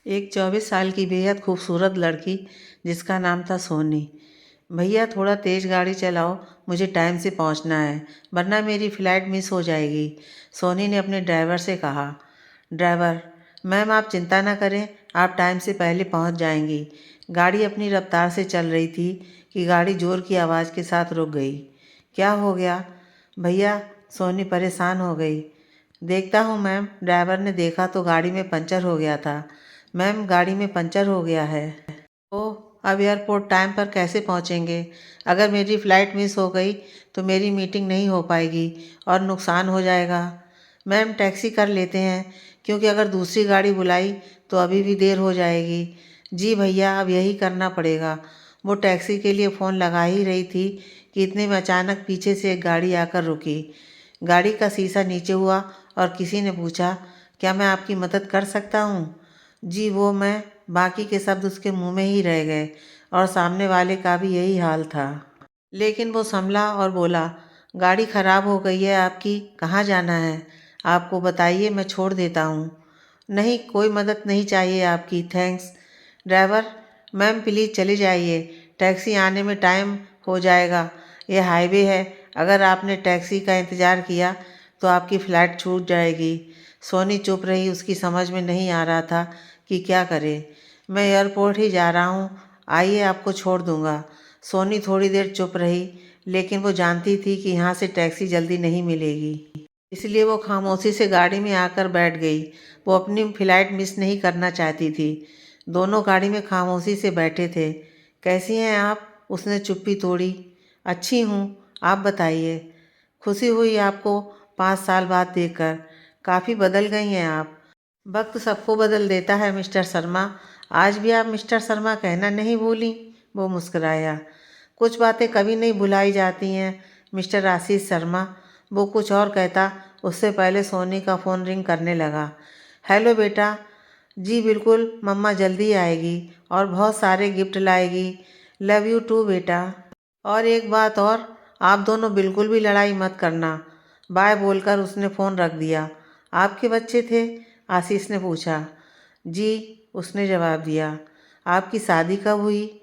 एक 24 साल की बेहद खूबसूरत लड़की जिसका नाम था सोनी। भैया थोड़ा तेज़ गाड़ी चलाओ, मुझे टाइम से पहुंचना है वरना मेरी फ़्लाइट मिस हो जाएगी। सोनी ने अपने ड्राइवर से कहा। ड्राइवर: मैम आप चिंता ना करें, आप टाइम से पहले पहुंच जाएंगी। गाड़ी अपनी रफ्तार से चल रही थी कि गाड़ी ज़ोर की आवाज़ के साथ रुक गई। क्या हो गया भैया? सोनी परेशान हो गई। देखता हूँ मैम। ड्राइवर ने देखा तो गाड़ी में पंचर हो गया था। मैम गाड़ी में पंचर हो गया है। ओह, अब एयरपोर्ट टाइम पर कैसे पहुँचेंगे? अगर मेरी फ़्लाइट मिस हो गई तो मेरी मीटिंग नहीं हो पाएगी और नुकसान हो जाएगा। मैम टैक्सी कर लेते हैं, क्योंकि अगर दूसरी गाड़ी बुलाई तो अभी भी देर हो जाएगी। जी भैया, अब यही करना पड़ेगा। वो टैक्सी के लिए फ़ोन लगा ही रही थी कि इतने में अचानक पीछे से एक गाड़ी आकर रुकी। गाड़ी का शीशा नीचे हुआ और किसी ने पूछा, क्या मैं आपकी मदद कर सकता हूँ? जी वो मैं। बाकी के शब्द उसके मुंह में ही रह गए और सामने वाले का भी यही हाल था। लेकिन वो संभला और बोला, गाड़ी खराब हो गई है आपकी, कहाँ जाना है? आपको बताइए, मैं छोड़ देता हूँ। नहीं, कोई मदद नहीं चाहिए आपकी, थैंक्स। ड्राइवर: मैम प्लीज़ चले जाइए, टैक्सी आने में टाइम हो जाएगा। ये हाईवे है, अगर आपने टैक्सी का इंतज़ार किया तो आपकी फ़्लाइट छूट जाएगी। सोनी चुप रही, उसकी समझ में नहीं आ रहा था कि क्या करे। मैं एयरपोर्ट ही जा रहा हूँ, आइए आपको छोड़ दूँगा। सोनी थोड़ी देर चुप रही, लेकिन वो जानती थी कि यहाँ से टैक्सी जल्दी नहीं मिलेगी। इसलिए वो खामोशी से गाड़ी में आकर बैठ गई। वो अपनी फ़्लाइट मिस नहीं करना चाहती थी। दोनों गाड़ी में खामोशी से बैठे थे। कैसी हैं आप? उसने चुप्पी तोड़ी। अच्छी हूँ, आप बताइए। खुशी हुई आपको 5 साल बाद देखकर। काफ़ी बदल गई हैं आप। वक्त सबको बदल देता है मिस्टर शर्मा। आज भी आप मिस्टर शर्मा कहना नहीं भूली। वो मुस्कुराया। कुछ बातें कभी नहीं भुलाई जाती हैं मिस्टर आशीष शर्मा। वो कुछ और कहता, उससे पहले सोनी का फ़ोन रिंग करने लगा। हेलो बेटा। जी बिल्कुल, मम्मा जल्दी आएगी और बहुत सारे गिफ्ट लाएगी। लव यू टू बेटा। और एक बात और, आप दोनों बिल्कुल भी लड़ाई मत करना। बाय बोलकर उसने फ़ोन रख दिया। आपके बच्चे थे? आशीष ने पूछा। जी, उसने जवाब दिया। आपकी शादी कब हुई?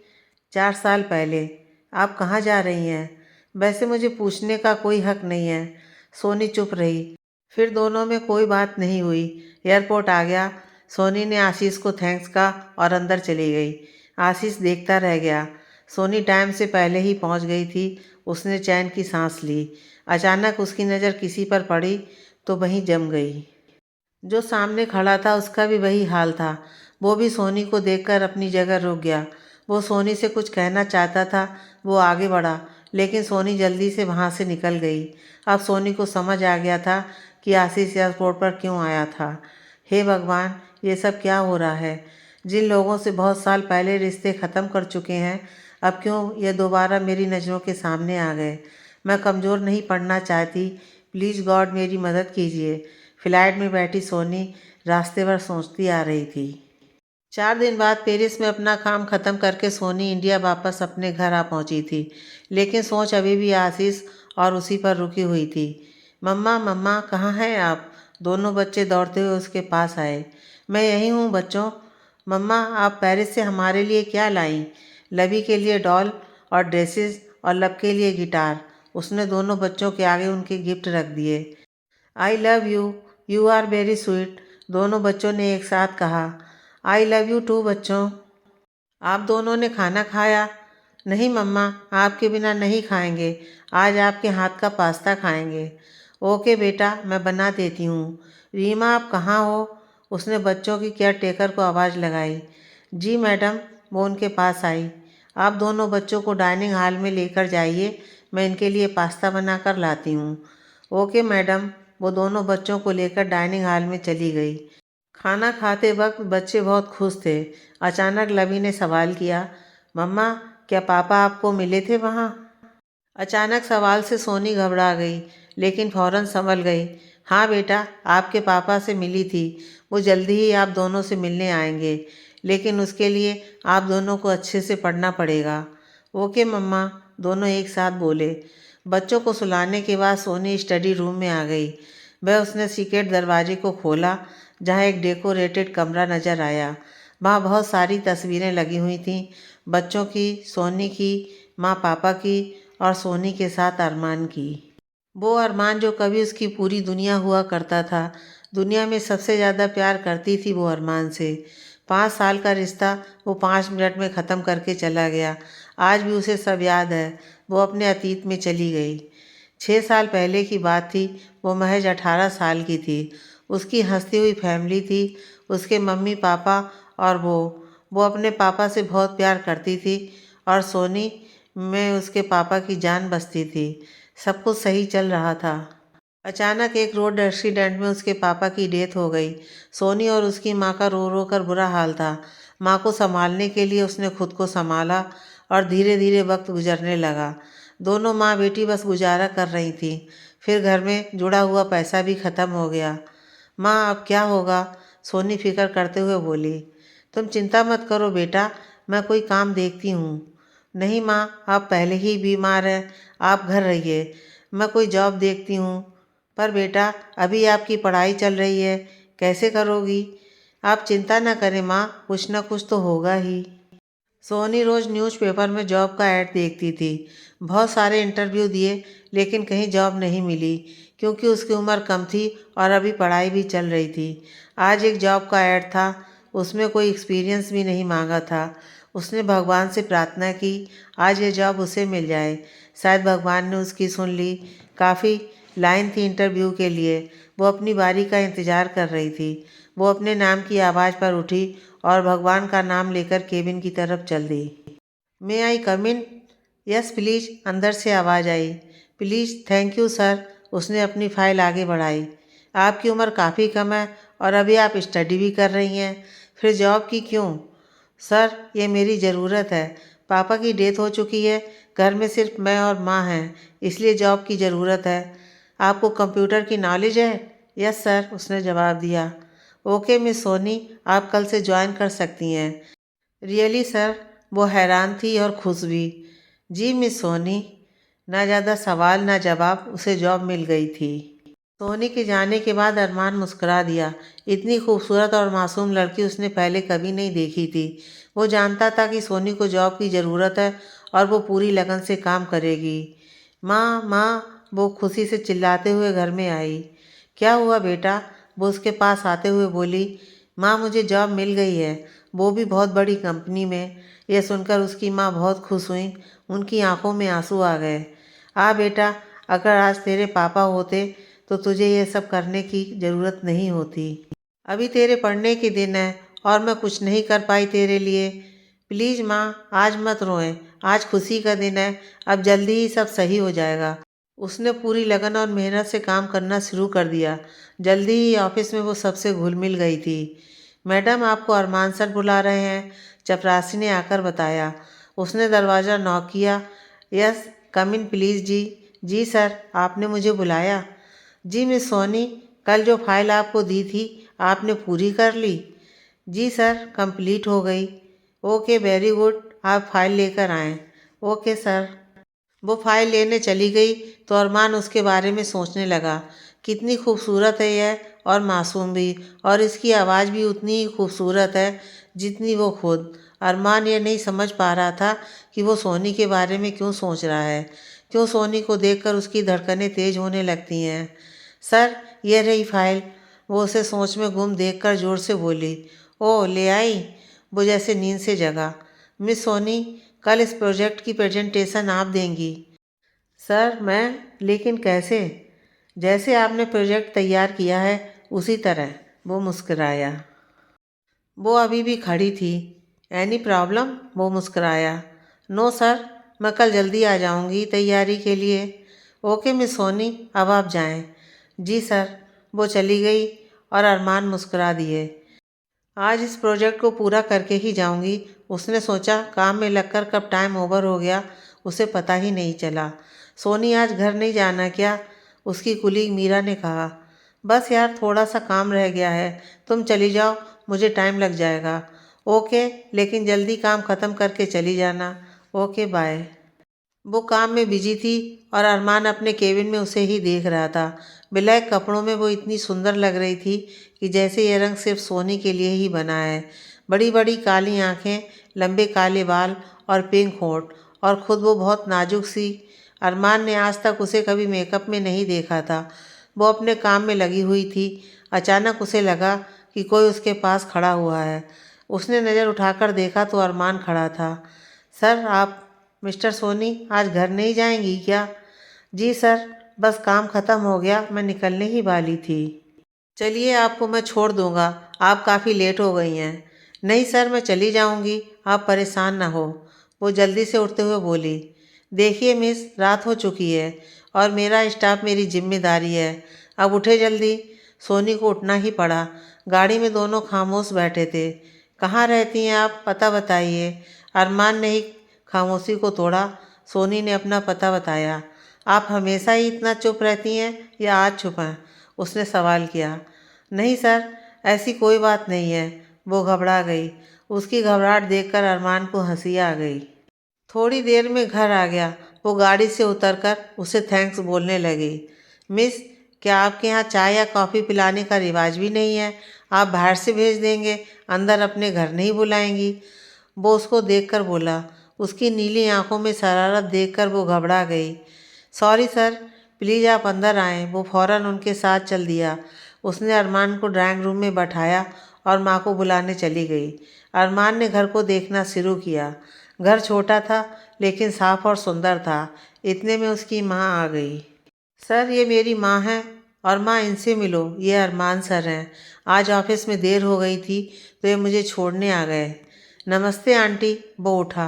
4 साल पहले। आप कहाँ जा रही हैं? वैसे मुझे पूछने का कोई हक नहीं है। सोनी चुप रही। फिर दोनों में कोई बात नहीं हुई। एयरपोर्ट आ गया। सोनी ने आशीष को थैंक्स कहा और अंदर चली गई। आशीष देखता रह गया। सोनी टाइम से पहले ही पहुंच गई थी। उसने चैन की सांस ली। अचानक उसकी नज़र किसी पर पड़ी तो वहीं जम गई। जो सामने खड़ा था उसका भी वही हाल था। वो भी सोनी को देखकर अपनी जगह रुक गया। वो सोनी से कुछ कहना चाहता था। वो आगे बढ़ा, लेकिन सोनी जल्दी से वहाँ से निकल गई। अब सोनी को समझ आ गया था कि आशीष एयरपोर्ट पर क्यों आया था। हे भगवान, ये सब क्या हो रहा है? जिन लोगों से बहुत साल पहले रिश्ते ख़त्म कर चुके हैं, अब क्यों ये दोबारा मेरी नज़रों के सामने आ गए? मैं कमज़ोर नहीं पड़ना चाहती। प्लीज़ गॉड मेरी मदद कीजिए। फ्लाइट में बैठी सोनी रास्ते भर सोचती आ रही थी। 4 दिन बाद पेरिस में अपना काम ख़त्म करके सोनी इंडिया वापस अपने घर आ पहुंची थी। लेकिन सोच अभी भी आशीष और उसी पर रुकी हुई थी। मम्मा मम्मा, कहाँ हैं आप? दोनों बच्चे दौड़ते हुए उसके पास आए। मैं यहीं हूँ बच्चों। मम्मा, आप पेरिस से हमारे लिए क्या लाई? लवी के लिए डॉल और ड्रेसेस और लब के लिए गिटार। उसने दोनों बच्चों के आगे उनके गिफ्ट रख दिए। I love you, you are very sweet, दोनों बच्चों ने एक साथ कहा। आई लव यू टू बच्चों। आप दोनों ने खाना खाया? नहीं मम्मा, आपके बिना नहीं खाएंगे। आज आपके हाथ का पास्ता खाएंगे। ओके बेटा, मैं बना देती हूँ। रीमा, आप कहाँ हो? उसने बच्चों की केयर टेकर को आवाज़ लगाई। जी मैडम। वो उनके पास आई। आप दोनों बच्चों को डाइनिंग हॉल में लेकर जाइए, मैं इनके लिए पास्ता बना कर लाती हूँ। Okay madam. वो दोनों बच्चों को लेकर डाइनिंग हॉल में चली गई। खाना खाते वक्त बच्चे बहुत खुश थे। अचानक लवी ने सवाल किया, मम्मा क्या पापा आपको मिले थे वहाँ? अचानक सवाल से सोनी घबरा गई, लेकिन फौरन संभल गई। हाँ बेटा, आपके पापा से मिली थी। वो जल्दी ही आप दोनों से मिलने आएंगे, लेकिन उसके लिए आप दोनों को अच्छे से पढ़ना पड़ेगा। ओके मम्मा, दोनों एक साथ बोले। बच्चों को सुलाने के बाद सोनी स्टडी रूम में आ गई। उसने सीक्रेट दरवाजे को खोला, जहाँ एक डेकोरेटेड कमरा नजर आया। वहाँ बहुत सारी तस्वीरें लगी हुई थीं, बच्चों की, सोनी की, माँ पापा की और सोनी के साथ अरमान की। वो अरमान जो कभी उसकी पूरी दुनिया हुआ करता था। दुनिया में सबसे ज़्यादा प्यार करती थी वो अरमान से। 5 साल का रिश्ता वो 5 मिनट में ख़त्म करके चला गया। आज भी उसे सब याद है। वो अपने अतीत में चली गई। 6 साल पहले की बात थी। वो महज 18 साल की थी। उसकी हंसती हुई फैमिली थी, उसके मम्मी पापा और वो अपने पापा से बहुत प्यार करती थी और सोनी में उसके पापा की जान बसती थी। सब कुछ सही चल रहा था। अचानक एक रोड एक्सीडेंट में उसके पापा की डेथ हो गई। सोनी और उसकी माँ का रो रो कर बुरा हाल था। माँ को संभालने के लिए उसने खुद को संभाला और धीरे धीरे वक्त गुजरने लगा। दोनों माँ बेटी बस गुजारा कर रही थी। फिर घर में जुड़ा हुआ पैसा भी ख़त्म हो गया। माँ अब क्या होगा? सोनी फिक्र करते हुए बोली। तुम चिंता मत करो बेटा, मैं कोई काम देखती हूँ। नहीं माँ, आप पहले ही बीमार हैं, आप घर रहिए, मैं कोई जॉब देखती हूँ। पर बेटा, अभी आपकी पढ़ाई चल रही है, कैसे करोगी? आप चिंता न करें माँ, कुछ न कुछ तो होगा ही। सोनी रोज़ न्यूज़पेपर में जॉब का ऐड देखती थी। बहुत सारे इंटरव्यू दिए, लेकिन कहीं जॉब नहीं मिली, क्योंकि उसकी उम्र कम थी और अभी पढ़ाई भी चल रही थी। आज एक जॉब का ऐड था, उसमें कोई एक्सपीरियंस भी नहीं मांगा था। उसने भगवान से प्रार्थना की, आज ये जॉब उसे मिल जाए। शायद भगवान ने उसकी सुन ली। काफ़ी लाइन थी इंटरव्यू के लिए। वो अपनी बारी का इंतज़ार कर रही थी। वो अपने नाम की आवाज़ पर उठी और भगवान का नाम लेकर केबिन की तरफ चल दी। मे आई कम इन? यस प्लीज़, अंदर से आवाज़ आई। Please, thank you sir. उसने अपनी फ़ाइल आगे बढ़ाई। आपकी उम्र काफ़ी कम है और अभी आप स्टडी भी कर रही हैं, फिर जॉब की क्यों? सर, ये मेरी ज़रूरत है। पापा की डेथ हो चुकी है, घर में सिर्फ मैं और माँ हैं, इसलिए जॉब की ज़रूरत है। आपको कंप्यूटर की नॉलेज है? यस सर, उसने जवाब दिया। ओके मिस सोनी, आप कल से ज्वाइन कर सकती हैं। Really sir? वो हैरान थी और खुश भी। जी मिस सोनी। ना ज़्यादा सवाल ना जवाब, उसे जॉब मिल गई थी। सोनी के जाने के बाद अरमान मुस्कुरा दिया। इतनी खूबसूरत और मासूम लड़की उसने पहले कभी नहीं देखी थी। वो जानता था कि सोनी को जॉब की ज़रूरत है और वो पूरी लगन से काम करेगी। माँ माँ, वो खुशी से चिल्लाते हुए घर में आई। क्या हुआ बेटा? वो उसके पास आते हुए बोली। माँ, मुझे जॉब मिल गई है, वो भी बहुत बड़ी कंपनी में। यह सुनकर उसकी माँ बहुत खुश हुई। उनकी आंखों में आंसू आ गए। बेटा, अगर आज तेरे पापा होते तो तुझे ये सब करने की ज़रूरत नहीं होती। अभी तेरे पढ़ने के दिन है और मैं कुछ नहीं कर पाई तेरे लिए। प्लीज़ माँ, आज मत रोएं, आज खुशी का दिन है, अब जल्दी ही सब सही हो जाएगा। उसने पूरी लगन और मेहनत से काम करना शुरू कर दिया। जल्दी ही ऑफिस में वो सबसे घुल मिल गई थी। मैडम, आपको अरमान सर बुला रहे हैं, चपरासी ने आकर बताया। उसने दरवाज़ा नॉक किया। यस, कम इन प्लीज़ जी। जी सर, आपने मुझे बुलाया? जी मिस सोनी, कल जो फाइल आपको दी थी आपने पूरी कर ली? जी सर, कंप्लीट हो गई। ओके, वेरी गुड, आप फाइल लेकर आएँ। Okay sir. वो फाइल लेने चली गई तो अरमान उसके बारे में सोचने लगा। कितनी खूबसूरत है यह, और मासूम भी, और इसकी आवाज़ भी उतनी ही खूबसूरत है जितनी वो खुद। अरमान ये नहीं समझ पा रहा था कि वो सोनी के बारे में क्यों सोच रहा है, क्यों सोनी को देखकर उसकी धड़कनें तेज होने लगती हैं। सर, ये रही फाइल। वो उसे सोच में गुम देखकर जोर से बोली। ओह, ले आई? वो जैसे नींद से जगा। मिस सोनी, कल इस प्रोजेक्ट की प्रेजेंटेशन आप देंगी। सर, मैं? लेकिन कैसे? जैसे आपने प्रोजेक्ट तैयार किया है उसी तरह। वो मुस्कुराया। वो अभी भी खड़ी थी। Any problem? वो मुस्कुराया। नो सर, मैं कल जल्दी आ जाऊंगी तैयारी के लिए। ओके मिस सोनी, अब आप जाएं। जी सर। वो चली गई और अरमान मुस्कुरा दिए। आज इस प्रोजेक्ट को पूरा करके ही जाऊंगी, उसने सोचा। काम में लगकर कब टाइम ओवर हो गया उसे पता ही नहीं चला। सोनी, आज घर नहीं जाना क्या? उसकी कुलीग मीरा ने कहा। बस यार, थोड़ा सा काम रह गया है, तुम चली जाओ, मुझे टाइम लग जाएगा। ओके, लेकिन जल्दी काम ख़त्म करके चली जाना। Okay, bye. वो काम में बिजी थी और अरमान अपने केबिन में उसे ही देख रहा था। ब्लैक कपड़ों में वो इतनी सुंदर लग रही थी कि जैसे ये रंग सिर्फ सोनी के लिए ही बना है। बड़ी बड़ी काली आंखें, लंबे काले बाल और पिंक होंठ, और ख़ुद वो बहुत नाजुक सी। अरमान ने आज तक उसे कभी मेकअप में नहीं देखा था। वो अपने काम में लगी हुई थी। अचानक उसे लगा कि कोई उसके पास खड़ा हुआ है। उसने नज़र उठाकर देखा तो अरमान खड़ा था। सर, आप मिस्टर सोनी आज घर नहीं जाएंगी क्या? जी सर, बस काम ख़त्म हो गया, मैं निकलने ही वाली थी। चलिए, आपको मैं छोड़ दूंगा, आप काफ़ी लेट हो गई हैं। नहीं सर, मैं चली जाऊंगी, आप परेशान ना हो, वो जल्दी से उठते हुए बोली। देखिए मिस, रात हो चुकी है और मेरा स्टाफ मेरी जिम्मेदारी है, अब उठे जल्दी। सोनी को उठना ही पड़ा। गाड़ी में दोनों खामोश बैठे थे। कहाँ रहती हैं आप, पता बताइए। अरमान ने ही खामोशी को तोड़ा। सोनी ने अपना पता बताया। आप हमेशा ही इतना चुप रहती हैं या आज चुप हैं? उसने सवाल किया। नहीं सर, ऐसी कोई बात नहीं है, वो घबरा गई। उसकी घबराहट देखकर अरमान को हंसी आ गई। थोड़ी देर में घर आ गया। वो गाड़ी से उतरकर उसे थैंक्स बोलने लगी। मिस, क्या आपके यहाँ चाय या कॉफ़ी पिलाने का रिवाज भी नहीं है? आप बाहर से भेज देंगे, अंदर अपने घर नहीं बुलाएंगी? वो उसको देखकर बोला। उसकी नीली आंखों में शरारत देखकर वो घबरा गई। सॉरी सर, प्लीज़ आप अंदर आएँ। वो फ़ौरन उनके साथ चल दिया। उसने अरमान को ड्राइंग रूम में बैठाया और माँ को बुलाने चली गई। अरमान ने घर को देखना शुरू किया। घर छोटा था लेकिन साफ और सुंदर था। इतने में उसकी माँ आ गई। सर, ये मेरी माँ है, और माँ इनसे मिलो, ये अरमान सर हैं। आज ऑफिस में देर हो गई थी तो ये मुझे छोड़ने आ गए। नमस्ते आंटी, वो उठा।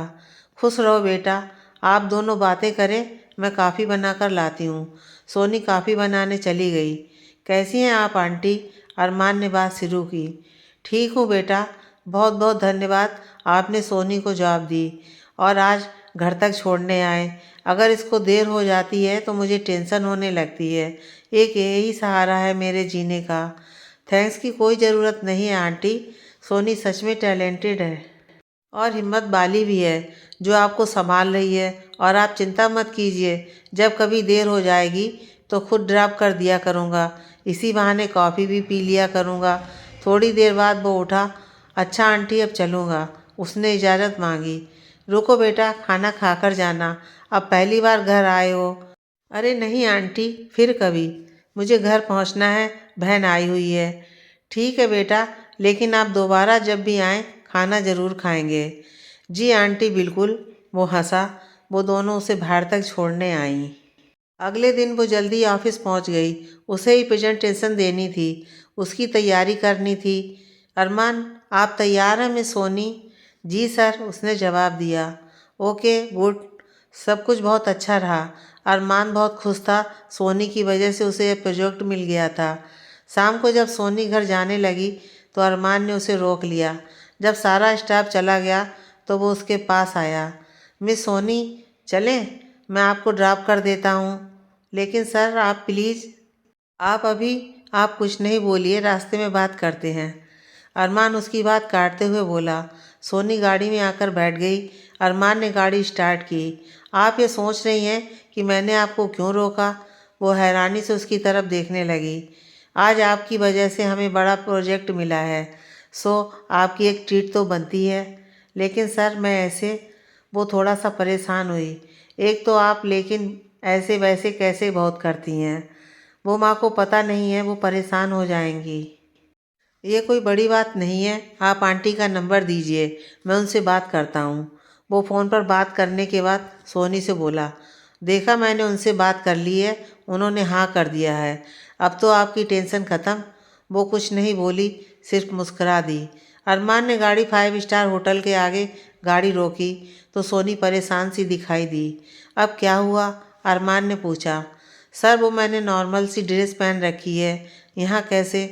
खुश रहो बेटा, आप दोनों बातें करें, मैं कॉफ़ी बनाकर लाती हूँ। सोनी कॉफ़ी बनाने चली गई। कैसी हैं आप आंटी? अरमान ने बात शुरू की। ठीक हूँ बेटा, बहुत बहुत धन्यवाद, आपने सोनी को जवाब दी और आज घर तक छोड़ने आए। अगर इसको देर हो जाती है तो मुझे टेंशन होने लगती है। एक यही सहारा है मेरे जीने का। थैंक्स की कोई ज़रूरत नहीं है आंटी, सोनी सच में टैलेंटेड है और हिम्मत वाली भी है जो आपको संभाल रही है। और आप चिंता मत कीजिए, जब कभी देर हो जाएगी तो खुद ड्रॉप कर दिया करूँगा। इसी बहाने कॉफ़ी भी पी लिया करूँगा। थोड़ी देर बाद वो उठा। अच्छा आंटी, अब चलूँगा, उसने इजाज़त मांगी। रुको बेटा, खाना खाकर जाना, अब पहली बार घर आए हो। अरे नहीं आंटी, फिर कभी, मुझे घर पहुंचना है, बहन आई हुई है। ठीक है बेटा, लेकिन आप दोबारा जब भी आएँ खाना ज़रूर खाएंगे। जी आंटी, बिल्कुल, वो हंसा। वो दोनों उसे बाहर तक छोड़ने आईं। अगले दिन वो जल्दी ऑफिस पहुंच गई। उसे ही प्रेजेंटेशन देनी थी, उसकी तैयारी करनी थी। अरमान, आप तैयार हैं मिस सोनी? जी सर, उसने जवाब दिया। ओके गुड, सब कुछ बहुत अच्छा रहा। अरमान बहुत खुश था, सोनी की वजह से उसे यह प्रोजेक्ट मिल गया था। शाम को जब सोनी घर जाने लगी तो अरमान ने उसे रोक लिया। जब सारा स्टाफ चला गया तो वो उसके पास आया। मिस सोनी, चलें? मैं आपको ड्रॉप कर देता हूँ। लेकिन सर, आप प्लीज़। आप कुछ नहीं बोलिए, रास्ते में बात करते हैं। अरमान उसकी बात काटते हुए बोला। सोनी गाड़ी में आकर बैठ गई। अरमान ने गाड़ी स्टार्ट की। आप ये सोच रही हैं कि मैंने आपको क्यों रोका? वो हैरानी से उसकी तरफ देखने लगी। आज आपकी वजह से हमें बड़ा प्रोजेक्ट मिला है, सो आपकी एक ट्रीट तो बनती है। लेकिन सर, मैं ऐसे। वो थोड़ा सा परेशान हुई। एक तो आप लेकिन ऐसे वैसे कैसे बहुत करती हैं? वो माँ को पता नहीं है, वो परेशान हो जाएंगी। ये कोई बड़ी बात नहीं है, आप आंटी का नंबर दीजिए, मैं उनसे बात करता हूँ। वो फ़ोन पर बात करने के बाद सोनी से बोला। देखा, मैंने उनसे बात कर ली है, उन्होंने हाँ कर दिया है। अब तो आपकी टेंशन ख़त्म। वो कुछ नहीं बोली, सिर्फ मुस्करा दी। अरमान ने गाड़ी 5 स्टार होटल के आगे गाड़ी रोकी तो सोनी परेशान सी दिखाई दी। अब क्या हुआ? अरमान ने पूछा। सर, वो मैंने नॉर्मल सी ड्रेस पहन रखी है, यहाँ कैसे?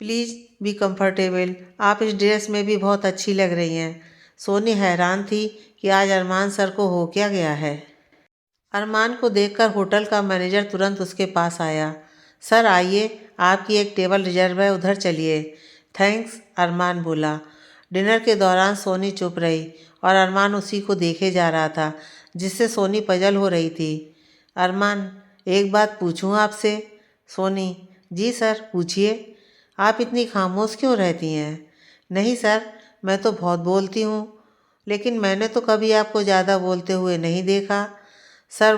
प्लीज़ बी कंफर्टेबल, आप इस ड्रेस में भी बहुत अच्छी लग रही हैं। सोनी हैरान थी कि आज अरमान सर को हो क्या गया है। अरमान को देखकर होटल का मैनेजर तुरंत उसके पास आया। सर आइए, आपकी एक टेबल रिजर्व है, उधर चलिए। थैंक्स, अरमान बोला। डिनर के दौरान सोनी चुप रही और अरमान उसी को देखे जा रहा था जिससे सोनी पजल हो रही थी। अरमान, एक बात पूछूं आपसे? सोनी, जी सर, पूछिए। आप इतनी खामोश क्यों रहती हैं? नहीं सर, मैं तो बहुत बोलती हूँ, लेकिन मैंने तो कभी आपको ज़्यादा बोलते हुए नहीं देखा। सर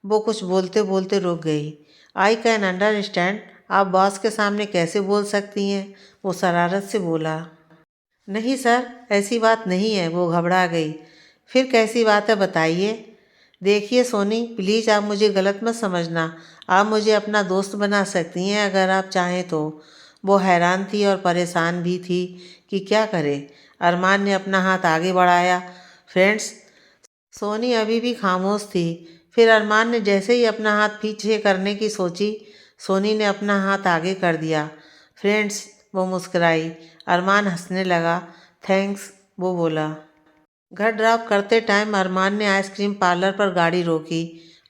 वो कुछ बोलते बोलते रुक गई। आई कैन अंडरस्टैंड, आप बॉस के सामने कैसे बोल सकती हैं? वो शरारत से बोला। नहीं सर, ऐसी बात नहीं है, वो घबरा गई। फिर कैसी बात है, बताइए। देखिए सोनी, प्लीज़ आप मुझे गलत मत समझना। आप मुझे अपना दोस्त बना सकती हैं अगर आप चाहें तो। वो हैरान थी और परेशान भी थी कि क्या करे। अरमान ने अपना हाथ आगे बढ़ाया। फ्रेंड्स। सोनी अभी भी खामोश थी। फिर अरमान ने जैसे ही अपना हाथ पीछे करने की सोची, सोनी ने अपना हाथ आगे कर दिया। फ्रेंड्स, वो मुस्कुराई। अरमान हंसने लगा। थैंक्स, वो बोला। घर ड्रॉप करते टाइम अरमान ने आइसक्रीम पार्लर पर गाड़ी रोकी।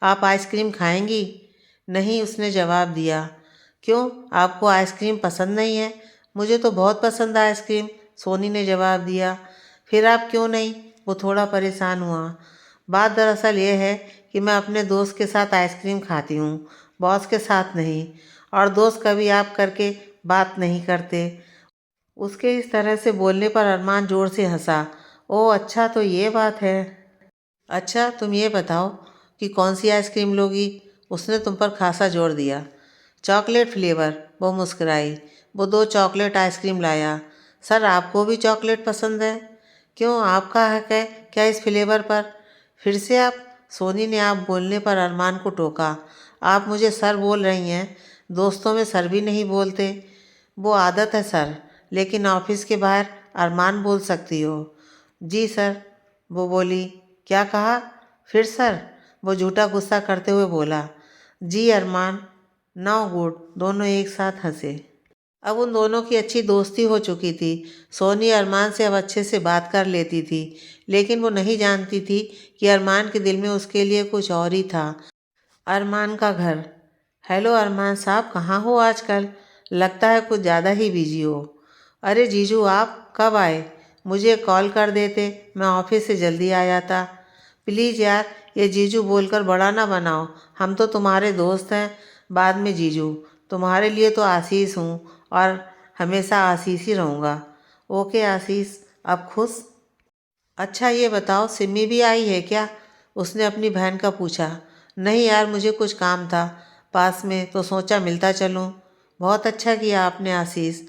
आप आइसक्रीम खाएंगी? नहीं, उसने जवाब दिया। क्यों, आपको आइसक्रीम पसंद नहीं है? मुझे तो बहुत पसंद है आइसक्रीम, सोनी ने जवाब दिया। फिर आप क्यों नहीं? वो थोड़ा परेशान हुआ। बात दरअसल ये है कि मैं अपने दोस्त के साथ आइसक्रीम खाती हूँ, बॉस के साथ नहीं। और दोस्त कभी आप करके बात नहीं करते। उसके इस तरह से बोलने पर अरमान ज़ोर से हंसा। ओह अच्छा, तो ये बात है। अच्छा, तुम ये बताओ कि कौन सी आइसक्रीम लोगी? उसने तुम पर खासा जोर दिया। चॉकलेट फ्लेवर, वो मुस्कुराई। वो 2 चॉकलेट आइसक्रीम लाया। सर, आपको भी चॉकलेट पसंद है? क्यों, आपका हक है क्या इस फ्लेवर पर? फिर से आप? सोनी ने आप बोलने पर अरमान को टोका। आप मुझे सर बोल रही हैं, दोस्तों में सर भी नहीं बोलते। वो आदत है सर, लेकिन ऑफिस के बाहर अरमान बोल सकती हो। जी सर, वो बोली। क्या कहा? फिर सर? वो झूठा गुस्सा करते हुए बोला। जी अरमान। नाउ गुड, दोनों एक साथ हंसे। अब उन दोनों की अच्छी दोस्ती हो चुकी थी। सोनी अरमान से अब अच्छे से बात कर लेती थी, लेकिन वो नहीं जानती थी कि अरमान के दिल में उसके लिए कुछ और ही था। अरमान का घर। हेलो अरमान साहब, कहाँ हो आजकल? लगता है कुछ ज़्यादा ही बिजी हो। अरे जीजू, आप कब आए? मुझे कॉल कर देते, मैं ऑफिस से जल्दी आ जाता। प्लीज़ यार, ये जीजू बोलकर बड़ा ना बनाओ, हम तो तुम्हारे दोस्त हैं। बाद में जीजू, तुम्हारे लिए तो आशीष हूँ और हमेशा आशीष ही रहूँगा। ओके आशीष, अब खुश? अच्छा ये बताओ, सिमी भी आई है क्या? उसने अपनी बहन का पूछा। नहीं यार, मुझे कुछ काम था पास में, तो सोचा मिलता चलूं। बहुत अच्छा किया आपने आशीष।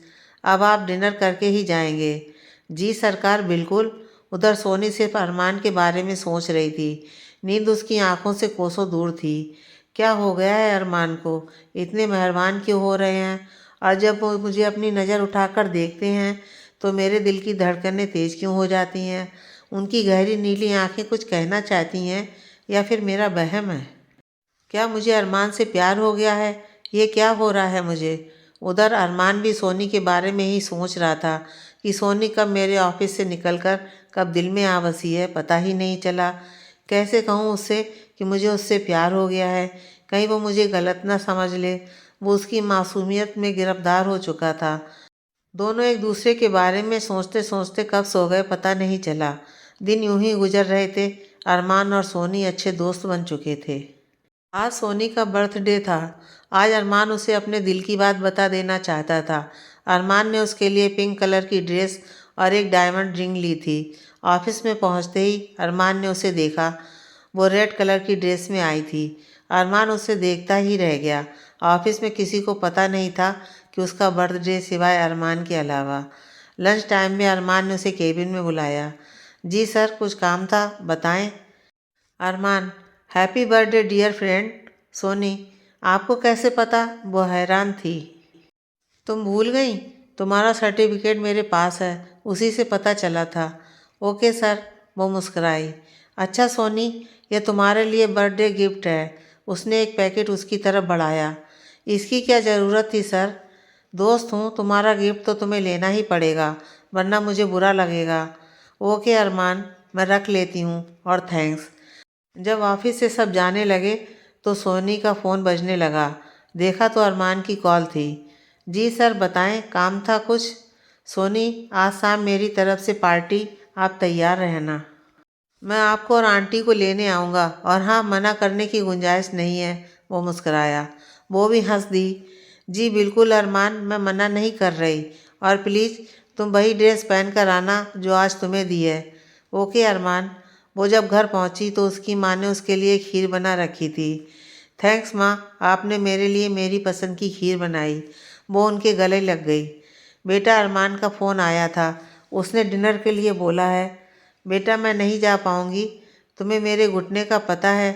अब आप डिनर करके ही जाएंगे? जी सरकार, बिल्कुल। उधर सोनी सिर्फ अरमान के बारे में सोच रही थी। नींद उसकी आंखों से कोसों दूर थी। क्या हो गया है अरमान को? इतने मेहरबान क्यों हो रहे हैं? और जब वो मुझे अपनी नज़र उठाकर देखते हैं तो मेरे दिल की धड़कनें तेज़ क्यों हो जाती हैं? उनकी गहरी नीली आंखें कुछ कहना चाहती हैं या फिर मेरा वहम है? क्या मुझे अरमान से प्यार हो गया है? ये क्या हो रहा है मुझे? उधर अरमान भी सोनी के बारे में ही सोच रहा था कि सोनी कब मेरे ऑफिस से निकलकर कब दिल में आ बसी है, पता ही नहीं चला। कैसे कहूँ उससे कि मुझे उससे प्यार हो गया है? कहीं वो मुझे गलत ना समझ ले। वो उसकी मासूमियत में गिरफ्तार हो चुका था। दोनों एक दूसरे के बारे में सोचते सोचते कब सो गए पता नहीं चला। दिन यूं ही गुजर रहे थे। अरमान और सोनी अच्छे दोस्त बन चुके थे। आज सोनी का बर्थडे था। आज अरमान उसे अपने दिल की बात बता देना चाहता था। अरमान ने उसके लिए पिंक कलर की ड्रेस और एक डायमंड रिंग ली थी। ऑफिस में पहुंचते ही अरमान ने उसे देखा। वो रेड कलर की ड्रेस में आई थी। अरमान उसे देखता ही रह गया। ऑफिस में किसी को पता नहीं था कि उसका बर्थडे सिवाय अरमान के अलावा। लंच टाइम में अरमान ने उसे केबिन में बुलाया। जी सर, कुछ काम था, बताएं। Armaan. Happy birthday dear friend. Soni. आपको कैसे पता? वो हैरान थी। तुम भूल गई? तुम्हारा सर्टिफिकेट मेरे पास है, उसी से पता चला था। ओके सर, वो मुस्कुराई। अच्छा सोनी, यह तुम्हारे लिए बर्थडे गिफ्ट है। उसने एक पैकेट उसकी तरफ बढ़ाया। इसकी क्या ज़रूरत थी सर? दोस्त हूँ, तुम्हारा गिफ्ट तो तुम्हें लेना ही पड़ेगा, वरना मुझे बुरा लगेगा। ओके अरमान, मैं रख लेती हूँ, और थैंक्स। जब ऑफिस से सब जाने लगे तो सोनी का फ़ोन बजने लगा। देखा तो अरमान की कॉल थी। जी सर, बताएं, काम था कुछ? सोनी, आज शाम मेरी तरफ से पार्टी, आप तैयार रहना। मैं आपको और आंटी को लेने आऊँगा, और हाँ, मना करने की गुंजाइश नहीं है। वो मुस्कुराया। वो भी हंस दी। जी बिल्कुल अरमान, मैं मना नहीं कर रही। और प्लीज़ तुम वही ड्रेस पहन कर आना जो आज तुम्हें दी है। ओके अरमान। वो जब घर पहुंची तो उसकी माँ ने उसके लिए खीर बना रखी थी। थैंक्स माँ, आपने मेरे लिए मेरी पसंद की खीर बनाई। वो उनके गले लग गई। बेटा, अरमान का फ़ोन आया था, उसने डिनर के लिए बोला है। बेटा, मैं नहीं जा पाऊँगी, तुम्हें मेरे घुटने का पता है।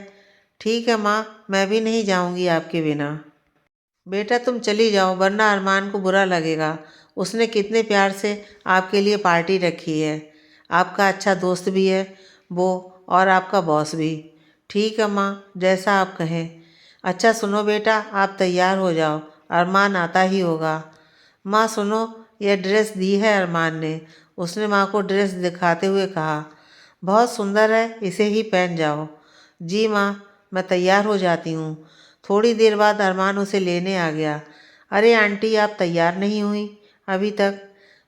ठीक है माँ, मैं भी नहीं जाऊँगी आपके बिना। बेटा, तुम चली जाओ वरना अरमान को बुरा लगेगा। उसने कितने प्यार से आपके लिए पार्टी रखी है। आपका अच्छा दोस्त भी है वो, और आपका बॉस भी। ठीक है माँ, जैसा आप कहें। अच्छा सुनो बेटा, आप तैयार हो जाओ, अरमान आता ही होगा। माँ सुनो, यह ड्रेस दी है अरमान ने। उसने माँ को ड्रेस दिखाते हुए कहा, बहुत सुंदर है, इसे ही पहन जाओ। जी माँ, मैं तैयार हो जाती हूँ। थोड़ी देर बाद अरमान उसे लेने आ गया। अरे आंटी, आप तैयार नहीं हुई अभी तक?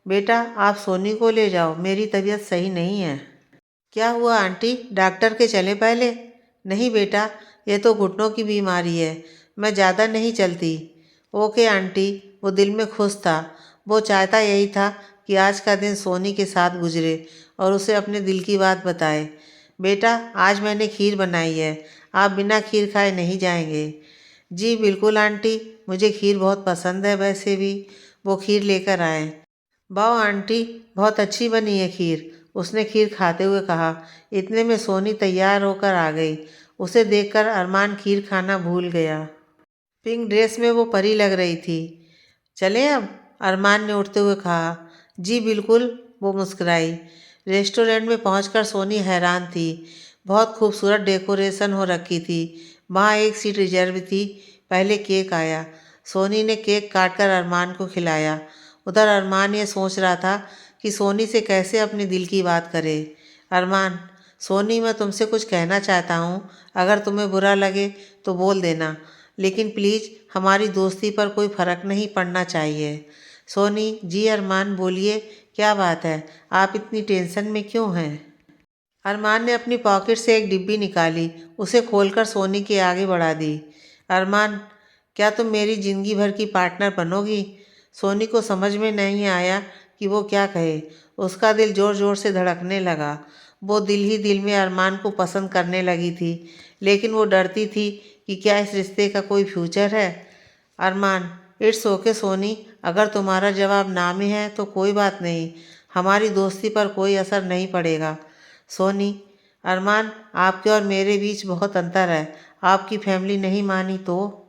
बेटा, आप सोनी को ले जाओ, मेरी तबीयत सही नहीं है। क्या हुआ आंटी, डॉक्टर के चले पहले? नहीं बेटा, ये तो घुटनों की बीमारी है, मैं ज़्यादा नहीं चलती। Okay aunty. वो दिल में खुश था। वो चाहता यही था कि आज का दिन सोनी के साथ गुजरे और उसे अपने दिल की बात बताए। बेटा, आज मैंने खीर बनाई है, आप बिना खीर खाए नहीं जाएंगे? जी बिल्कुल आंटी, मुझे खीर बहुत पसंद है वैसे भी। वो खीर लेकर आए। वाह आंटी, बहुत अच्छी बनी है खीर, उसने खीर खाते हुए कहा। इतने में सोनी तैयार होकर आ गई। उसे देखकर अरमान खीर खाना भूल गया। पिंक ड्रेस में वो परी लग रही थी। चलें अब? अरमान ने उठते हुए कहा। जी बिल्कुल, वो मुस्कुराई। रेस्टोरेंट में पहुंचकर सोनी हैरान थी। बहुत खूबसूरत डेकोरेशन हो रखी थी। वहाँ एक सीट रिजर्व थी। पहले केक आया। सोनी ने केक काटकर अरमान को खिलाया। उधर अरमान ये सोच रहा था कि सोनी से कैसे अपने दिल की बात करे। अरमान, सोनी, मैं तुमसे कुछ कहना चाहता हूँ। अगर तुम्हें बुरा लगे तो बोल देना, लेकिन प्लीज़ हमारी दोस्ती पर कोई फ़र्क नहीं पड़ना चाहिए। सोनी, जी अरमान बोलिए, क्या बात है, आप इतनी टेंशन में क्यों हैं? अरमान ने अपनी पॉकेट से एक डिब्बी निकाली, उसे खोलकर सोनी के आगे बढ़ा दी। अरमान, क्या तुम मेरी ज़िंदगी भर की पार्टनर बनोगी? सोनी को समझ में नहीं आया कि वो क्या कहे। उसका दिल ज़ोर ज़ोर से धड़कने लगा। वो दिल ही दिल में अरमान को पसंद करने लगी थी, लेकिन वो डरती थी कि क्या इस रिश्ते का कोई फ्यूचर है। अरमान, इट्स ओके सोनी, अगर तुम्हारा जवाब ना में है तो कोई बात नहीं, हमारी दोस्ती पर कोई असर नहीं पड़ेगा। सोनी, अरमान, आपके और मेरे बीच बहुत अंतर है, आपकी फैमिली नहीं मानी तो?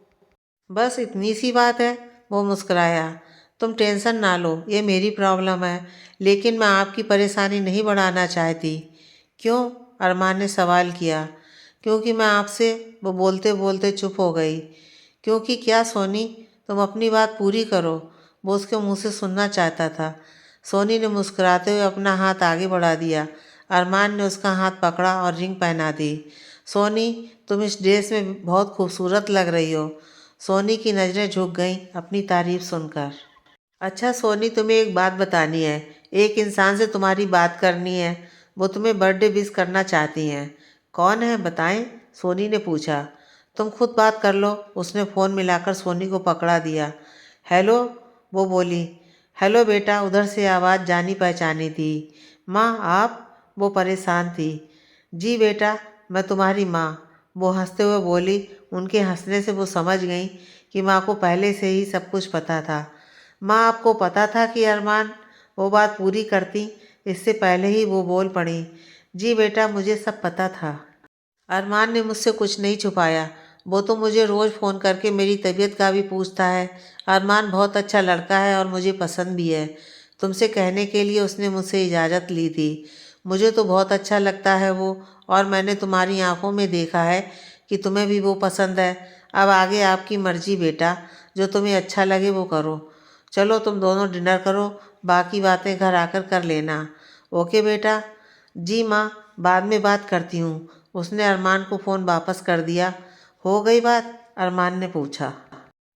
बस इतनी सी बात है, वो मुस्कुराया। तुम टेंशन ना लो, ये मेरी प्रॉब्लम है, लेकिन मैं आपकी परेशानी नहीं बढ़ाना चाहती। क्यों? अरमान ने सवाल किया। क्योंकि मैं आपसे, वो बोलते बोलते चुप हो गई। क्योंकि क्या सोनी, तुम अपनी बात पूरी करो, वो उसके मुंह से सुनना चाहता था। सोनी ने मुस्कुराते हुए अपना हाथ आगे बढ़ा दिया। अरमान ने उसका हाथ पकड़ा और रिंग पहना दी। सोनी, तुम इस ड्रेस में बहुत खूबसूरत लग रही हो। सोनी की नज़रें झुक गईं अपनी तारीफ सुनकर। अच्छा सोनी, तुम्हें एक बात बतानी है। एक इंसान से तुम्हारी बात करनी है, वो तुम्हें बर्थडे विश करना चाहती हैं। कौन है बताएं? सोनी ने पूछा। तुम खुद बात कर लो, उसने फ़ोन मिलाकर सोनी को पकड़ा दिया। हेलो, वो बोली। हेलो बेटा, उधर से आवाज़ जानी पहचानी थी। माँ आप? वो परेशान थी। जी बेटा, मैं तुम्हारी माँ, वो हंसते हुए बोली। उनके हंसने से वो समझ गई कि माँ को पहले से ही सब कुछ पता था। माँ, आपको पता था कि अरमान? वो बात पूरी करती इससे पहले ही वो बोल पड़ी। जी बेटा, मुझे सब पता था। अरमान ने मुझसे कुछ नहीं छुपाया। वो तो मुझे रोज़ फ़ोन करके मेरी तबीयत का भी पूछता है। अरमान बहुत अच्छा लड़का है और मुझे पसंद भी है। तुमसे कहने के लिए उसने मुझसे इजाज़त ली थी। मुझे तो बहुत अच्छा लगता है वो, और मैंने तुम्हारी आंखों में देखा है कि तुम्हें भी वो पसंद है। अब आगे आपकी मर्ज़ी बेटा, जो तुम्हें अच्छा लगे वो करो। चलो तुम दोनों डिनर करो, बाकी बातें घर आकर कर लेना। ओके बेटा? जी माँ, बाद में बात करती हूँ। उसने अरमान को फ़ोन वापस कर दिया। हो गई बात? अरमान ने पूछा।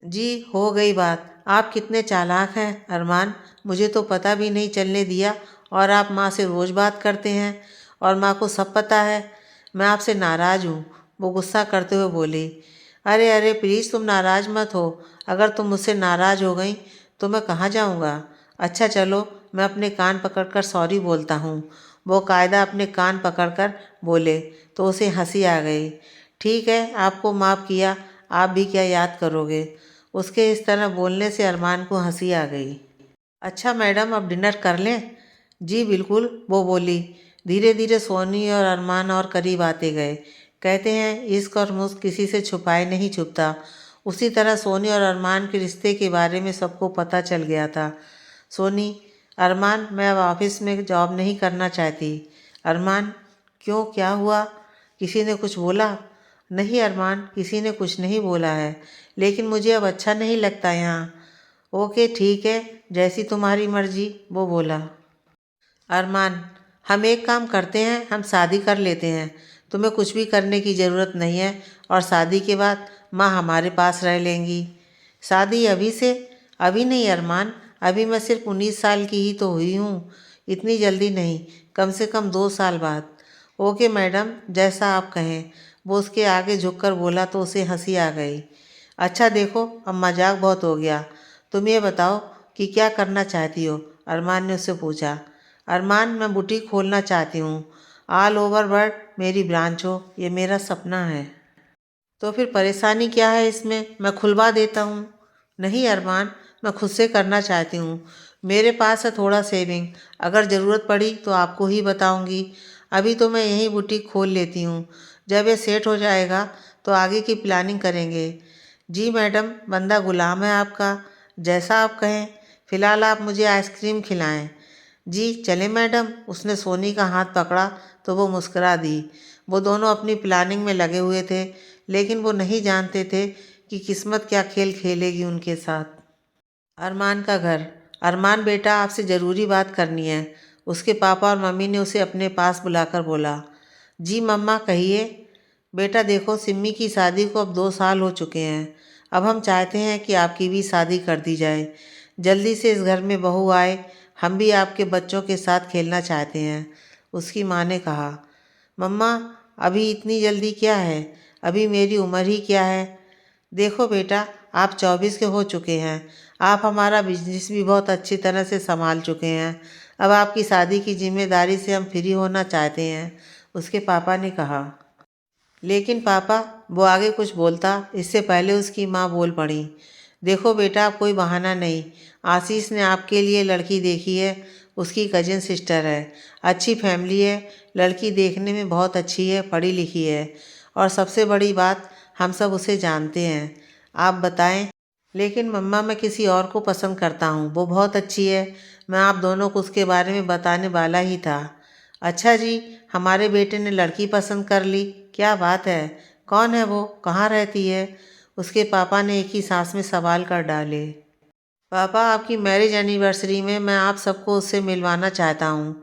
जी हो गई बात। आप कितने चालाक हैं अरमान, मुझे तो पता भी नहीं चलने दिया, और आप माँ से रोज़ बात करते हैं और माँ को सब पता है। मैं आपसे नाराज़ हूँ, वो गुस्सा करते हुए बोली। अरे अरे प्लीज़ तुम नाराज़ मत हो। अगर तुम मुझसे नाराज़ हो गई तो मैं कहाँ जाऊँगा? अच्छा चलो, मैं अपने कान पकड़कर सॉरी बोलता हूँ। वो कायदा अपने कान पकड़कर बोले तो उसे हंसी आ गई। ठीक है, आपको माफ़ किया, आप भी क्या याद करोगे। उसके इस तरह बोलने से अरमान को हंसी आ गई। अच्छा मैडम, अब डिनर कर लें। जी बिल्कुल, वो बोली। धीरे धीरे सोनी और अरमान और करीब आते गए। कहते हैं इश्क और मुश्क किसी से छुपाए नहीं छुपता। उसी तरह सोनी और अरमान के रिश्ते के बारे में सबको पता चल गया था। सोनी, अरमान, मैं अब ऑफिस में जॉब नहीं करना चाहती। अरमान, क्यों, क्या हुआ, किसी ने कुछ बोला। नहीं अरमान, किसी ने कुछ नहीं बोला है, लेकिन मुझे अब अच्छा नहीं लगता यहाँ। ओके ठीक है, जैसी तुम्हारी मर्जी, वो बोला। अरमान, हम एक काम करते हैं, हम शादी कर लेते हैं। तुम्हें कुछ भी करने की ज़रूरत नहीं है और शादी के बाद माँ हमारे पास रह लेंगी। शादी अभी से? अभी नहीं अरमान, अभी मैं सिर्फ 19 साल की ही तो हुई हूँ। इतनी जल्दी नहीं, कम से कम 2 साल बाद। ओके मैडम, जैसा आप कहें। वो उसके आगे झुककर बोला तो उसे हंसी आ गई। अच्छा देखो, अब मजाक बहुत हो गया। तुम ये बताओ कि क्या करना चाहती हो, अरमान ने उससे पूछा। अरमान, मैं बुटीक खोलना चाहती हूँ। ऑल ओवर वर्ल्ड मेरी ब्रांच हो, ये मेरा सपना है। तो फिर परेशानी क्या है इसमें, मैं खुलवा देता हूँ। नहीं अरमान, मैं खुद से करना चाहती हूँ। मेरे पास है थोड़ा सेविंग, अगर ज़रूरत पड़ी तो आपको ही बताऊँगी। अभी तो मैं यहीं बुटीक खोल लेती हूँ, जब ये सेट हो जाएगा तो आगे की प्लानिंग करेंगे। जी मैडम, बंदा गुलाम है आपका, जैसा आप कहें। फ़िलहाल आप मुझे आइसक्रीम खिलाएं। जी चले मैडम। उसने सोनी का हाथ पकड़ा तो वो मुस्कुरा दी। वो दोनों अपनी प्लानिंग में लगे हुए थे, लेकिन वो नहीं जानते थे कि किस्मत क्या खेल खेलेगी उनके साथ। अरमान का घर। अरमान बेटा, आपसे ज़रूरी बात करनी है। उसके पापा और मम्मी ने उसे अपने पास बुलाकर बोला। जी मम्मा, कहिए। बेटा देखो, सिम्मी की शादी को अब 2 साल हो चुके हैं। अब हम चाहते हैं कि आपकी भी शादी कर दी जाए। जल्दी से इस घर में बहू आए, हम भी आपके बच्चों के साथ खेलना चाहते हैं। उसकी माँ ने कहा। मम्मा, अभी इतनी जल्दी क्या है, अभी मेरी उम्र ही क्या है। देखो बेटा, आप 24 के हो चुके हैं, आप हमारा बिजनेस भी बहुत अच्छी तरह से संभाल चुके हैं। अब आपकी शादी की जिम्मेदारी से हम फ्री होना चाहते हैं, उसके पापा ने कहा। लेकिन पापा, वो आगे कुछ बोलता इससे पहले उसकी माँ बोल पड़ी। देखो बेटा, अब कोई बहाना नहीं। आशीष ने आपके लिए लड़की देखी है, उसकी कजिन सिस्टर है, अच्छी फैमिली है, लड़की देखने में बहुत अच्छी है, पढ़ी लिखी है, और सबसे बड़ी बात, हम सब उसे जानते हैं। आप बताएं। लेकिन मम्मा, मैं किसी और को पसंद करता हूँ, वो बहुत अच्छी है। मैं आप दोनों को उसके बारे में बताने वाला ही था। अच्छा जी, हमारे बेटे ने लड़की पसंद कर ली, क्या बात है। कौन है वो, कहाँ रहती है। उसके पापा ने एक ही सांस में सवाल कर डाले। पापा, आपकी मैरिज एनिवर्सरी में मैं आप सबको उससे मिलवाना चाहता हूँ।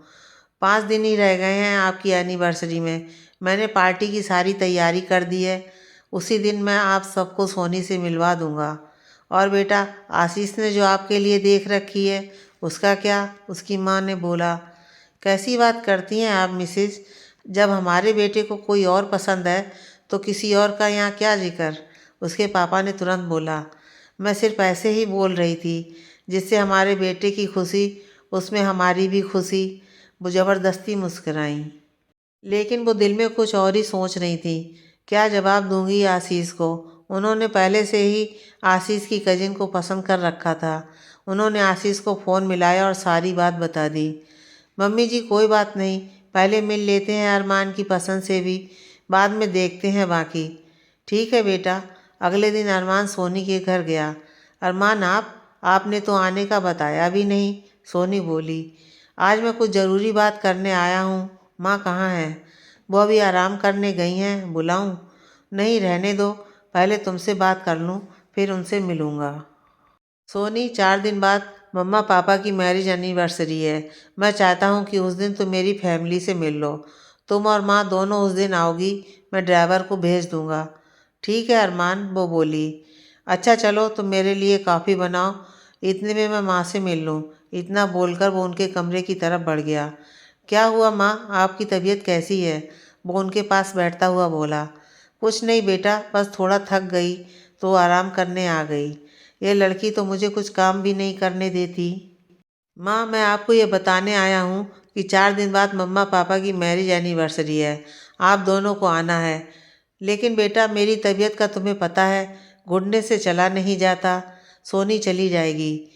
5 दिन ही रह गए हैं आपकी एनिवर्सरी में। मैंने पार्टी की सारी तैयारी कर दी है। उसी दिन मैं आप सबको सोनी से मिलवा दूँगा। और बेटा, आशीष ने जो आपके लिए देख रखी है, उसका क्या, उसकी माँ ने बोला। कैसी बात करती हैं आप मिसेज, जब हमारे बेटे को कोई और पसंद है तो किसी और का यहाँ क्या जिक्र। उसके पापा ने तुरंत बोला। मैं सिर्फ ऐसे ही बोल रही थी, जिससे हमारे बेटे की खुशी, उसमें हमारी भी खुशी। वो ज़बरदस्ती मुस्कुराई, लेकिन वो दिल में कुछ और ही सोच रही थी। क्या जवाब दूंगी आशीष को। उन्होंने पहले से ही आशीष की कजिन को पसंद कर रखा था। उन्होंने आशीष को फ़ोन मिलाया और सारी बात बता दी। मम्मी जी, कोई बात नहीं, पहले मिल लेते हैं अरमान की पसंद से भी, बाद में देखते हैं बाकी। ठीक है बेटा। अगले दिन अरमान सोनी के घर गया। अरमान, आपने तो आने का बताया भी नहीं, सोनी बोली। आज मैं कुछ ज़रूरी बात करने आया हूँ। माँ कहाँ है। वो अभी आराम करने गई हैं, बुलाऊँ। नहीं, रहने दो, पहले तुमसे बात कर लूँ, फिर उनसे मिलूँगा। सोनी, 4 दिन बाद मम्मा पापा की मैरिज एनिवर्सरी है। मैं चाहता हूँ कि उस दिन तुम मेरी फैमिली से मिल लो। तुम और माँ दोनों उस दिन आओगी, मैं ड्राइवर को भेज दूँगा। ठीक है अरमान, वो बोली। अच्छा चलो, तुम मेरे लिए कॉफ़ी बनाओ, इतने में मैं माँ से मिल लूँ। इतना बोलकर वो उनके कमरे की तरफ बढ़ गया। क्या हुआ माँ, आपकी तबीयत कैसी है। वो उनके पास बैठता हुआ बोला। कुछ नहीं बेटा, बस थोड़ा थक गई तो आराम करने आ गई। ये लड़की तो मुझे कुछ काम भी नहीं करने देती। माँ, मैं आपको ये बताने आया हूँ कि 4 दिन बाद मम्मा पापा की मैरिज एनिवर्सरी है। आप दोनों को आना है। लेकिन बेटा, मेरी तबीयत का तुम्हें पता है, घुटने से चला नहीं जाता। सोनी चली जाएगी।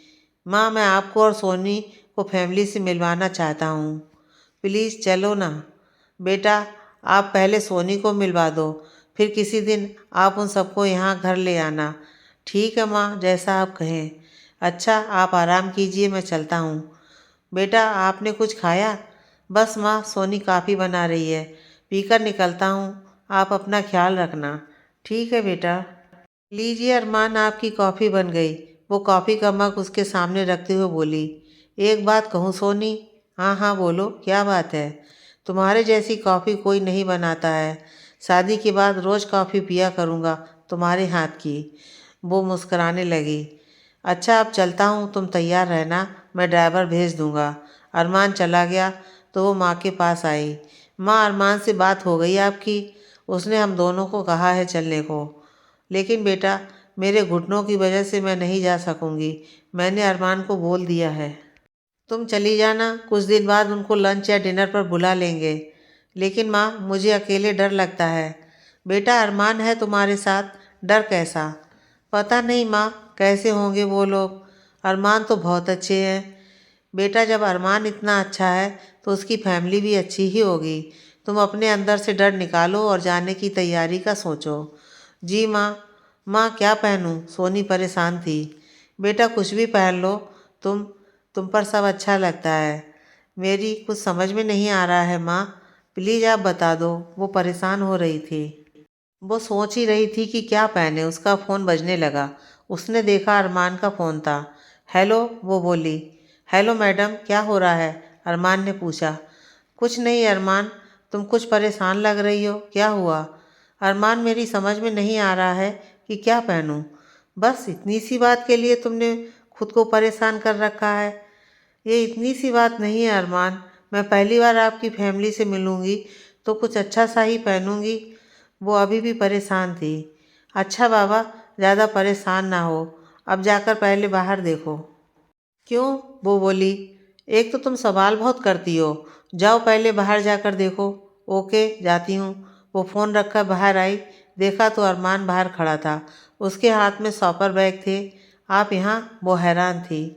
माँ, मैं आपको और सोनी को फैमिली से मिलवाना चाहता हूँ। प्लीज़ चलो ना। बेटा, आप पहले सोनी को मिलवा दो, फिर किसी दिन आप उन सबको यहाँ घर ले आना। ठीक है माँ, जैसा आप कहें। अच्छा, आप आराम कीजिए, मैं चलता हूँ। बेटा, आपने कुछ खाया? बस माँ, सोनी काफ़ी बना रही है, पीकर निकलता हूँ। आप अपना ख्याल रखना। ठीक है बेटा। लीजिए अरमान, आपकी कॉफ़ी बन गई। वो कॉफ़ी का मग उसके सामने रखते हुए बोली। एक बात कहूँ सोनी? हाँ हाँ बोलो, क्या बात है? तुम्हारे जैसी कॉफ़ी कोई नहीं बनाता है। शादी के बाद रोज़ कॉफ़ी पिया करूँगा तुम्हारे हाथ की। वो मुस्कुराने लगी। अच्छा, अब चलता हूँ, तुम तैयार रहना, मैं ड्राइवर भेज दूँगा। अरमान चला गया तो वो माँ के पास आई। माँ, अरमान से बात हो गई आपकी? उसने हम दोनों को कहा है चलने को। लेकिन बेटा, मेरे घुटनों की वजह से मैं नहीं जा सकूंगी। मैंने अरमान को बोल दिया है। तुम चली जाना, कुछ दिन बाद उनको लंच या डिनर पर बुला लेंगे। लेकिन माँ, मुझे अकेले डर लगता है। बेटा, अरमान है तुम्हारे साथ, डर कैसा? पता नहीं माँ, कैसे होंगे वो लोग। अरमान तो बहुत अच्छे हैं। बेटा, जब अरमान इतना अच्छा है तो उसकी फैमिली भी अच्छी ही होगी। तुम अपने अंदर से डर निकालो और जाने की तैयारी का सोचो। जी माँ। माँ, क्या पहनूं? सोनी परेशान थी। बेटा, कुछ भी पहन लो। तुम तुम पर सब अच्छा लगता है। मेरी कुछ समझ में नहीं आ रहा है माँ, प्लीज़ आप बता दो। वो परेशान हो रही थी। वो सोच ही रही थी कि क्या पहने। उसका फ़ोन बजने लगा। उसने देखा अरमान का फ़ोन था। हेलो, वो बोली। हेलो मैडम, क्या हो रहा है? अरमान ने पूछा। कुछ नहीं अरमान, तुम कुछ परेशान लग रही हो, क्या हुआ? अरमान, मेरी समझ में नहीं आ रहा है कि क्या पहनूं। बस इतनी सी बात के लिए तुमने खुद को परेशान कर रखा है। ये इतनी सी बात नहीं है अरमान। मैं पहली बार आपकी फैमिली से मिलूंगी तो कुछ अच्छा सा ही पहनूंगी। वो अभी भी परेशान थी। अच्छा बाबा, ज़्यादा परेशान ना हो। अब जाकर पहले बाहर देखो। क्यों? वो बोली। एक तो तुम सवाल बहुत करती हो। जाओ पहले बाहर जाकर देखो। ओके, जाती हूँ। वो फ़ोन रखकर बाहर आई। देखा तो अरमान बाहर खड़ा था। उसके हाथ में शॉपर बैग थे। आप यहाँ? वो हैरान थी।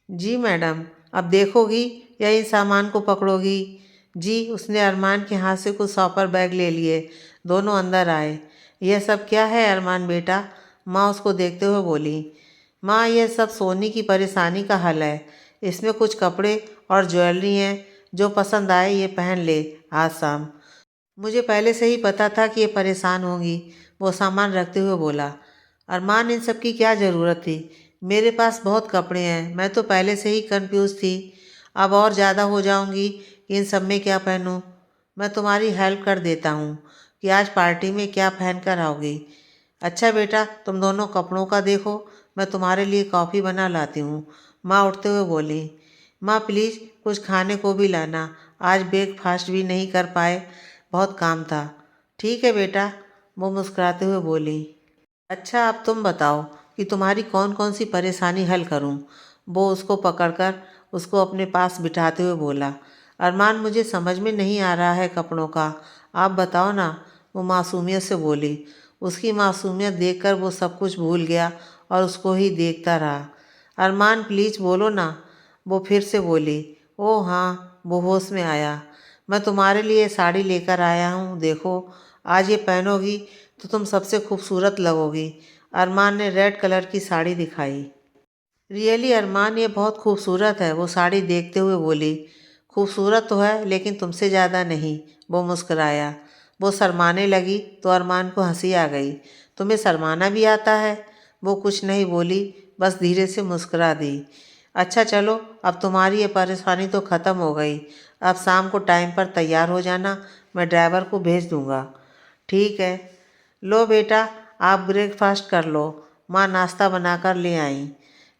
जी मैडम। अब देखोगी या इन सामान को पकड़ोगी? जी। उसने अरमान के हाथ से कुछ शॉपर बैग ले लिए। दोनों अंदर आए। यह सब क्या है अरमान बेटा? माँ उसको देखते हुए बोली। माँ, यह सब सोनी की परेशानी का हल है। इसमें कुछ कपड़े और ज्वेलरी हैं। जो पसंद आए ये पहन ले आज शाम। मुझे पहले से ही पता था कि ये परेशान होंगी। वो सामान रखते हुए बोला। अरमान, इन सब की क्या ज़रूरत थी? मेरे पास बहुत कपड़े हैं, मैं तो पहले से ही कंफ्यूज थी। अब और ज़्यादा हो जाऊंगी कि इन सब में क्या पहनूं। मैं तुम्हारी हेल्प कर देता हूँ कि आज पार्टी में क्या पहन कर आओगी। अच्छा बेटा, तुम दोनों कपड़ों का देखो, मैं तुम्हारे लिए कॉफ़ी बना लाती हूँ। माँ उठते हुए बोली। माँ, प्लीज़ कुछ खाने को भी लाना। आज ब्रेकफास्ट भी नहीं कर पाए, बहुत काम था। ठीक है बेटा, वो मुस्कुराते हुए बोली। अच्छा, अब तुम बताओ कि तुम्हारी कौन कौन सी परेशानी हल करूं। वो उसको पकड़कर उसको अपने पास बिठाते हुए बोला। अरमान, मुझे समझ में नहीं आ रहा है कपड़ों का, आप बताओ ना। वो मासूमियत से बोली। उसकी मासूमियत देखकर वो सब कुछ भूल गया और उसको ही देखता रहा। अरमान, प्लीज़ बोलो ना। वो फिर से बोली। ओह हाँ, वो होश में आया। मैं तुम्हारे लिए साड़ी लेकर आया हूँ, देखो। आज ये पहनोगी तो तुम सबसे खूबसूरत लगोगी। अरमान ने रेड कलर की साड़ी दिखाई। रियली अरमान, ये बहुत खूबसूरत है, वो साड़ी देखते हुए बोली। खूबसूरत तो है लेकिन तुमसे ज़्यादा नहीं। वो मुस्कुराया। वो शर्माने लगी तो अरमान को हंसी आ गई। तुम्हें शर्माना भी आता है? वो कुछ नहीं बोली, बस धीरे से मुस्कुरा दी। अच्छा चलो, अब तुम्हारी ये परेशानी तो ख़त्म हो गई। अब शाम को टाइम पर तैयार हो जाना, मैं ड्राइवर को भेज दूँगा। ठीक है। लो बेटा, आप ब्रेकफास्ट कर लो। माँ नाश्ता बनाकर ले आई।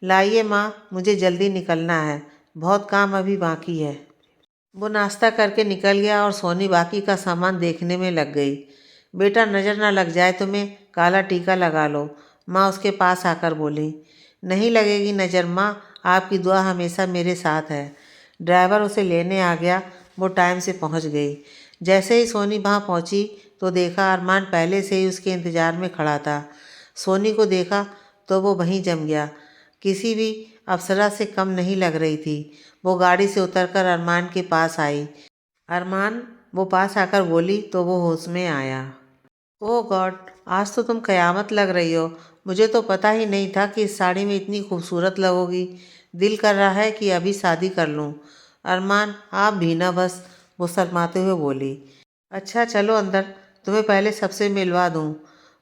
लाइए माँ, मुझे जल्दी निकलना है, बहुत काम अभी बाकी है। वो नाश्ता करके निकल गया और सोनी बाकी का सामान देखने में लग गई। बेटा, नज़र ना लग जाए तुम्हें, काला टीका लगा लो। माँ उसके पास आकर बोली। नहीं लगेगी नज़र माँ, आपकी दुआ हमेशा मेरे साथ है। ड्राइवर उसे लेने आ गया। वो टाइम से पहुंच गई। जैसे ही सोनी वहाँ पहुंची तो देखा अरमान पहले से ही उसके इंतज़ार में खड़ा था। सोनी को देखा तो वो वहीं जम गया। किसी भी अप्सरा से कम नहीं लग रही थी। वो गाड़ी से उतरकर अरमान के पास आई। अरमान, वो पास आकर बोली तो वो होश में आया। ओह गॉड, आज तो तुम कयामत लग रही हो। मुझे तो पता ही नहीं था कि इस साड़ी में इतनी खूबसूरत लगोगी। दिल कर रहा है कि अभी शादी कर लूं। अरमान, आप भी ना बस, वो शर्माते हुए बोली। अच्छा चलो अंदर, तुम्हें पहले सबसे मिलवा दूं।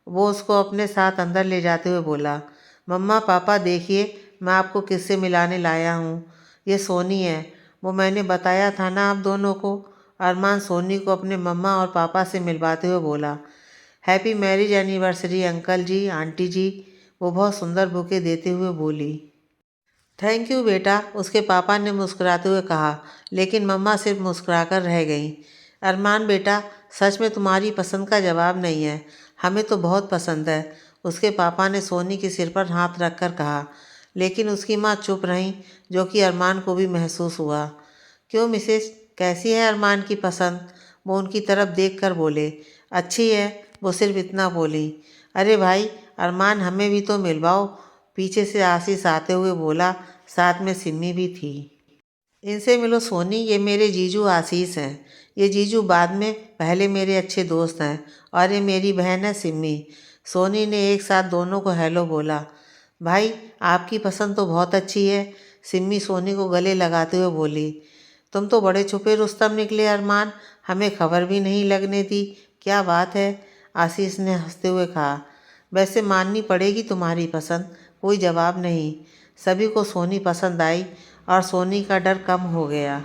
वो उसको अपने साथ अंदर ले जाते हुए बोला। मम्मा पापा देखिए, मैं आपको किससे मिलाने लाया हूँ। ये सोनी है, वो मैंने बताया था ना आप दोनों को। अरमान सोनी को अपने मम्मा और पापा से मिलवाते हुए बोला। हैप्पी मैरिज एनिवर्सरी अंकल जी, आंटी जी, वो बहुत सुंदर बुके देते हुए बोली। थैंक यू बेटा, उसके पापा ने मुस्कुराते हुए कहा, लेकिन मम्मा सिर्फ मुस्कुराकर रह गईं। अरमान बेटा, सच में तुम्हारी पसंद का जवाब नहीं है। हमें तो बहुत पसंद है, उसके पापा ने सोनी के सिर पर हाथ रखकर कहा। लेकिन उसकी माँ चुप रहीं, जो कि अरमान को भी महसूस हुआ। क्यों मिसेस, कैसी है अरमान की पसंद? वो उनकी तरफ देखकर बोले। अच्छी है, वो सिर्फ इतना बोली। अरे भाई अरमान, हमें भी तो मिलवाओ, पीछे से आशीष आते हुए बोला। साथ में सिमी भी थी। इनसे मिलो सोनी, ये मेरे जीजू आशीष हैं। ये जीजू बाद में, पहले मेरे अच्छे दोस्त हैं। और ये मेरी बहन है सिमी। सोनी ने एक साथ दोनों को हेलो बोला। भाई आपकी पसंद तो बहुत अच्छी है, सिमी सोनी को गले लगाते हुए बोली। तुम तो बड़े छुपे रुस्तम निकले अरमान, हमें खबर भी नहीं लगने दी। क्या बात है? आशीष ने हंसते हुए कहा। वैसे माननी पड़ेगी तुम्हारी पसंद, कोई जवाब नहीं। सभी को सोनी पसंद आई और सोनी का डर कम हो गया।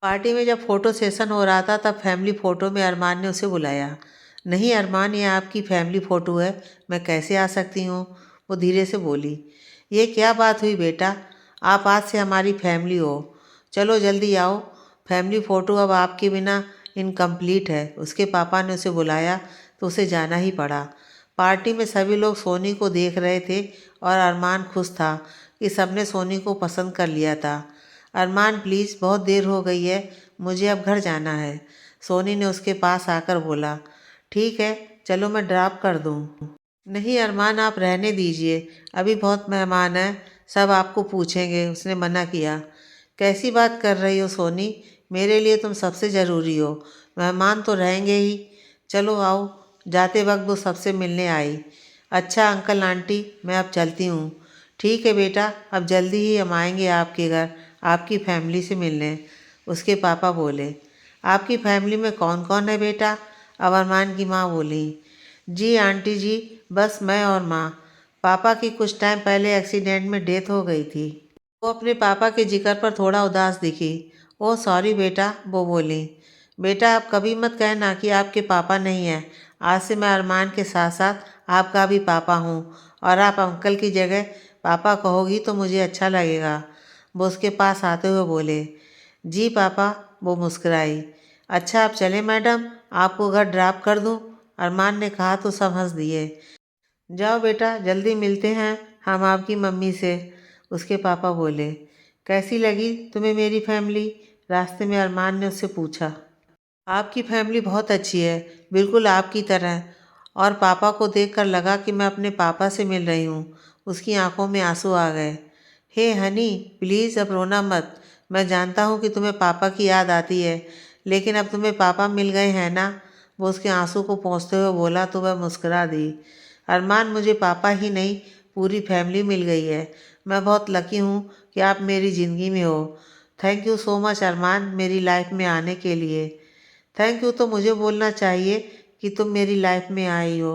पार्टी में जब फ़ोटो सेशन हो रहा था तब फैमिली फ़ोटो में अरमान ने उसे बुलाया। नहीं अरमान, ये आपकी फैमिली फ़ोटो है, मैं कैसे आ सकती हूँ? वो धीरे से बोली। ये क्या बात हुई बेटा, आप आज से हमारी फैमिली हो। चलो जल्दी आओ, फैमिली फ़ोटो अब आपके बिना इनकम्प्लीट है। उसके पापा ने उसे बुलाया तो उसे जाना ही पड़ा। पार्टी में सभी लोग सोनी को देख रहे थे और अरमान खुश था कि सबने सोनी को पसंद कर लिया था। अरमान प्लीज़, बहुत देर हो गई है, मुझे अब घर जाना है। सोनी ने उसके पास आकर बोला। ठीक है, चलो मैं ड्रॉप कर दूँ। नहीं अरमान, आप रहने दीजिए, अभी बहुत मेहमान हैं, सब आपको पूछेंगे, उसने मना किया। कैसी बात कर रही हो सोनी, मेरे लिए तुम सबसे ज़रूरी हो, मेहमान तो रहेंगे ही। चलो आओ। जाते वक्त वो सबसे मिलने आई। अच्छा अंकल आंटी, मैं अब चलती हूँ। ठीक है बेटा, अब जल्दी ही हम आएंगे आपके घर, आपकी फैमिली से मिलने, उसके पापा बोले। आपकी फैमिली में कौन कौन है बेटा? अब अरमान की माँ बोली। जी आंटी जी, बस मैं और माँ। पापा की कुछ टाइम पहले एक्सीडेंट में डेथ हो गई थी। वो अपने पापा के जिक्र पर थोड़ा उदास दिखी। ओह सॉरी बेटा, वो बोली। बेटा आप कभी मत कहना कि आपके पापा नहीं हैं। आज से मैं अरमान के साथ साथ आपका भी पापा हूँ, और आप अंकल की जगह पापा कहोगी तो मुझे अच्छा लगेगा। वो उसके पास आते हुए बोले। जी पापा, वो मुस्कुराई। अच्छा आप चले मैडम, आपको घर ड्रॉप कर दूँ? अरमान ने कहा तो सब हंस दिए। जाओ बेटा, जल्दी मिलते हैं हम आपकी मम्मी से, उसके पापा बोले। कैसी लगी तुम्हें मेरी फैमिली? रास्ते में अरमान ने उससे पूछा। आपकी फैमिली बहुत अच्छी है, बिल्कुल आपकी तरह। और पापा को देखकर लगा कि मैं अपने पापा से मिल रही हूँ। उसकी आंखों में आंसू आ गए। हे हनी, प्लीज़ अब रोना मत। मैं जानता हूँ कि तुम्हें पापा की याद आती है, लेकिन अब तुम्हें पापा मिल गए हैं ना? वो उसके आंसू को पोंछते हुए बोला तो वह मुस्कुरा दी। अरमान, मुझे पापा ही नहीं, पूरी फैमिली मिल गई है। मैं बहुत लकी हूँ कि आप मेरी ज़िंदगी में हो। थैंक यू सो मच अरमान, मेरी लाइफ में आने के लिए। थैंक यू तो मुझे बोलना चाहिए कि तुम मेरी लाइफ में आई हो।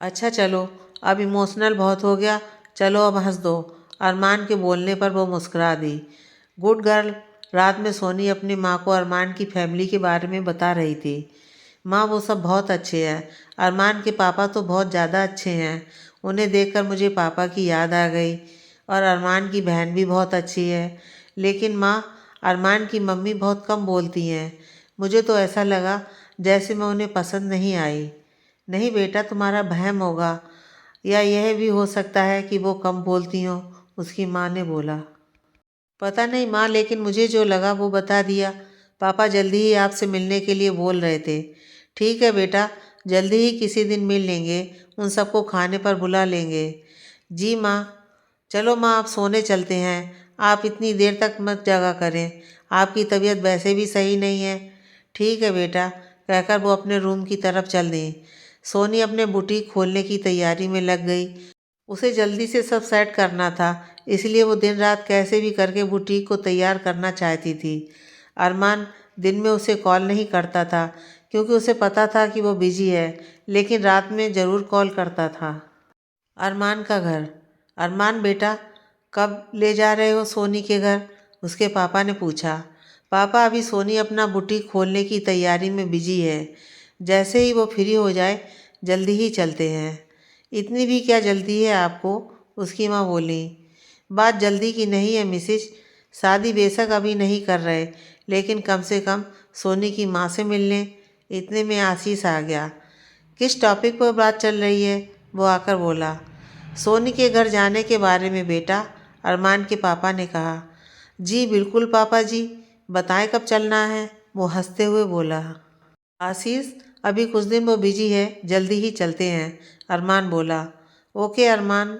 अच्छा चलो, अब इमोशनल बहुत हो गया, चलो अब हंस दो। अरमान के बोलने पर वो मुस्कुरा दी। Good girl. रात में सोनी अपनी माँ को अरमान की फैमिली के बारे में बता रही थी। माँ वो सब बहुत अच्छे हैं, अरमान के पापा तो बहुत ज़्यादा अच्छे हैं। उन्हें देखकर मुझे पापा की याद आ गई। और अरमान की बहन भी बहुत अच्छी है। लेकिन माँ, अरमान की मम्मी बहुत कम बोलती हैं। मुझे तो ऐसा लगा जैसे मैं उन्हें पसंद नहीं आई। नहीं बेटा, तुम्हारा वहम होगा, या यह भी हो सकता है कि वो कम बोलती हों, उसकी माँ ने बोला। पता नहीं माँ, लेकिन मुझे जो लगा वो बता दिया। पापा जल्दी ही आपसे मिलने के लिए बोल रहे थे। ठीक है बेटा, जल्दी ही किसी दिन मिल लेंगे, उन सबको खाने पर बुला लेंगे। जी माँ। चलो माँ, आप सोने चलते हैं। आप इतनी देर तक मत जागा करें, आपकी तबीयत वैसे भी सही नहीं है। ठीक है बेटा, कहकर वो अपने रूम की तरफ चल दी। सोनी अपने बुटीक खोलने की तैयारी में लग गई। उसे जल्दी से सब सेट करना था, इसलिए वो दिन रात कैसे भी करके बुटीक को तैयार करना चाहती थी। अरमान दिन में उसे कॉल नहीं करता था, क्योंकि उसे पता था कि वो बिजी है, लेकिन रात में ज़रूर कॉल करता था। अरमान का घर। अरमान बेटा, कब ले जा रहे हो सोनी के घर? उसके पापा ने पूछा। पापा, अभी सोनी अपना बुटीक खोलने की तैयारी में बिजी है। जैसे ही वो फ्री हो जाए जल्दी ही चलते हैं। इतनी भी क्या जल्दी है आपको? उसकी माँ बोली। बात जल्दी की नहीं है मिसिज, शादी बेशक अभी नहीं कर रहे, लेकिन कम से कम सोनी की माँ से मिल लें। इतने में आशीष आ गया। किस टॉपिक पर बात चल रही है? वो आकर बोला। सोनी के घर जाने के बारे में बेटा, अरमान के पापा ने कहा। जी बिल्कुल पापा जी, बताएं कब चलना है? वो हंसते हुए बोला। आशीष, अभी कुछ दिन वो बिजी है, जल्दी ही चलते हैं, अरमान बोला। ओके अरमान।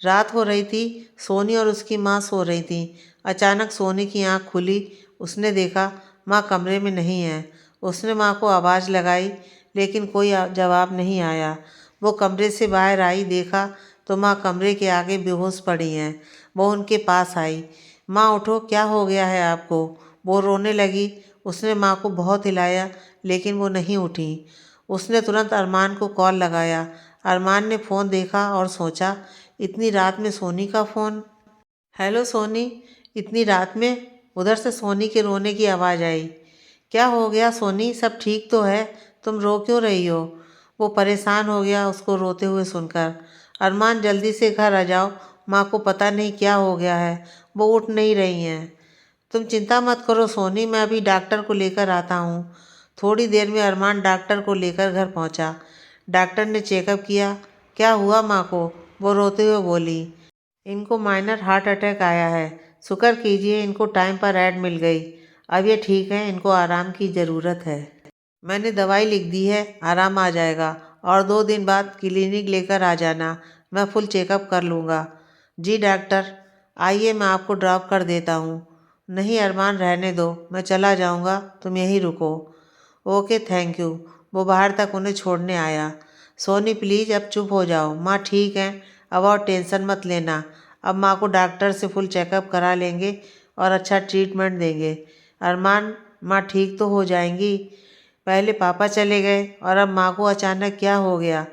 रात हो रही थी, सोनी और उसकी माँ सो रही थी। अचानक सोनी की आंख खुली। उसने देखा माँ कमरे में नहीं है। उसने माँ को आवाज़ लगाई, लेकिन कोई जवाब नहीं आया। वो कमरे से बाहर आई, देखा तो माँ कमरे के आगे बेहोश पड़ी हैं। वो उनके पास आई। माँ उठो, क्या हो गया है आपको? वो रोने लगी। उसने माँ को बहुत हिलाया, लेकिन वो नहीं उठी। उसने तुरंत अरमान को कॉल लगाया। अरमान ने फ़ोन देखा और सोचा, इतनी रात में सोनी का फ़ोन। हेलो सोनी। इतनी रात में? उधर से सोनी के रोने की आवाज़ आई। क्या हो गया सोनी, सब ठीक तो है? तुम रो क्यों रही हो? वो परेशान हो गया उसको रोते हुए सुनकर। अरमान जल्दी से घर आ जाओ, माँ को पता नहीं क्या हो गया है, वो उठ नहीं रही हैं। तुम चिंता मत करो सोनी, मैं अभी डॉक्टर को लेकर आता हूँ। थोड़ी देर में अरमान डॉक्टर को लेकर घर पहुँचा। डॉक्टर ने चेकअप किया। क्या हुआ माँ को? वो रोते हुए बोली। इनको माइनर हार्ट अटैक आया है, शुक्र कीजिए इनको टाइम पर ऐड मिल गई। अब ये ठीक है, इनको आराम की ज़रूरत है। मैंने दवाई लिख दी है, आराम आ जाएगा। और 2 दिन बाद क्लिनिक लेकर आ जाना, मैं फुल चेकअप कर लूँगा। जी डॉक्टर। आइए मैं आपको ड्रॉप कर देता हूँ। नहीं अरमान, रहने दो, मैं चला जाऊँगा, तुम यहीं रुको। Okay thank you. वो बाहर तक उन्हें छोड़ने आया। सोनी प्लीज़ अब चुप हो जाओ, माँ ठीक है, अब और टेंशन मत लेना। अब माँ को डॉक्टर से फुल चेकअप करा लेंगे और अच्छा ट्रीटमेंट देंगे। अरमान, माँ ठीक तो हो जाएंगी। पहले पापा चले गए और अब माँ को अचानक क्या हो गया?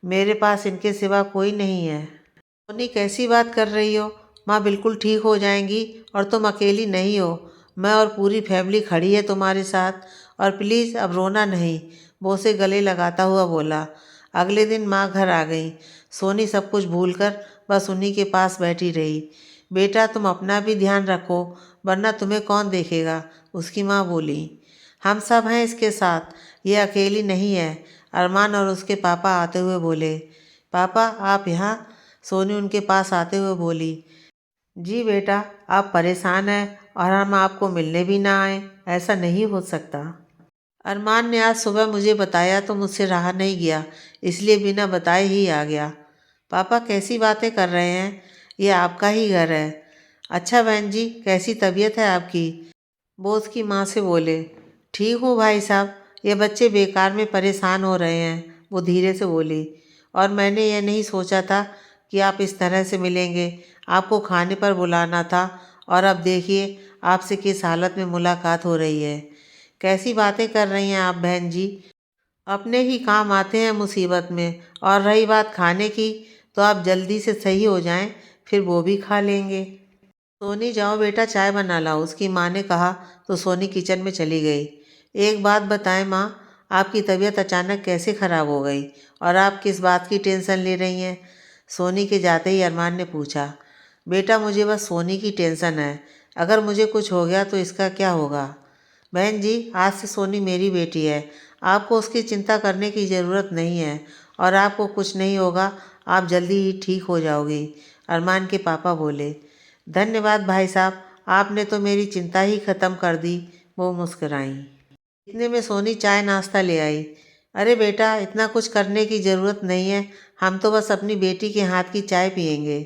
मेरे पास इनके सिवा कोई नहीं है। सोनी कैसी बात कर रही हो? माँ बिल्कुल ठीक हो जाएंगी और तुम अकेली नहीं हो। मैं और पूरी फैमिली खड़ी है तुम्हारे साथ। और प्लीज़ अब रोना नहीं, वो उसे गले लगाता हुआ बोला। अगले दिन माँ घर आ गई। सोनी सब कुछ भूलकर बस उन्हीं के पास बैठी रही। बेटा तुम अपना भी ध्यान रखो, वरना तुम्हें कौन देखेगा? उसकी माँ बोली। हम सब हैं इसके साथ, ये अकेली नहीं है, अरमान और उसके पापा आते हुए बोले। पापा आप यहाँ? सोनी उनके पास आते हुए बोली। जी बेटा, आप परेशान हैं और हम आपको मिलने भी ना आए, ऐसा नहीं हो सकता। अरमान ने आज सुबह मुझे बताया तो मुझसे रहा नहीं गया, इसलिए बिना बताए ही आ गया। पापा कैसी बातें कर रहे हैं, ये आपका ही घर है। अच्छा बहन जी, कैसी तबीयत है आपकी? वो उसकी माँ से बोले। ठीक हूँ भाई साहब, ये बच्चे बेकार में परेशान हो रहे हैं, वो धीरे से बोली। और मैंने यह नहीं सोचा था कि आप इस तरह से मिलेंगे, आपको खाने पर बुलाना था और अब देखिए आपसे किस हालत में मुलाकात हो रही है। कैसी बातें कर रही हैं आप बहन जी? अपने ही काम आते हैं मुसीबत में। और रही बात खाने की, तो आप जल्दी से सही हो जाएं, फिर वो भी खा लेंगे। सोनी जाओ बेटा, चाय बना लाओ, उसकी माँ ने कहा तो सोनी किचन में चली गई। एक बात बताएं माँ, आपकी तबीयत अचानक कैसे ख़राब हो गई और आप किस बात की टेंशन ले रही हैं? सोनी के जाते ही अरमान ने पूछा। बेटा मुझे बस सोनी की टेंशन है, अगर मुझे कुछ हो गया तो इसका क्या होगा? बहन जी, आज से सोनी मेरी बेटी है, आपको उसकी चिंता करने की ज़रूरत नहीं है और आपको कुछ नहीं होगा, आप जल्दी ही ठीक हो जाओगी, अरमान के पापा बोले। धन्यवाद भाई साहब, आपने तो मेरी चिंता ही ख़त्म कर दी। वो मुस्कुराई। इतने में सोनी चाय नाश्ता ले आई। अरे बेटा, इतना कुछ करने की ज़रूरत नहीं है, हम तो बस अपनी बेटी के हाथ की चाय पियेंगे।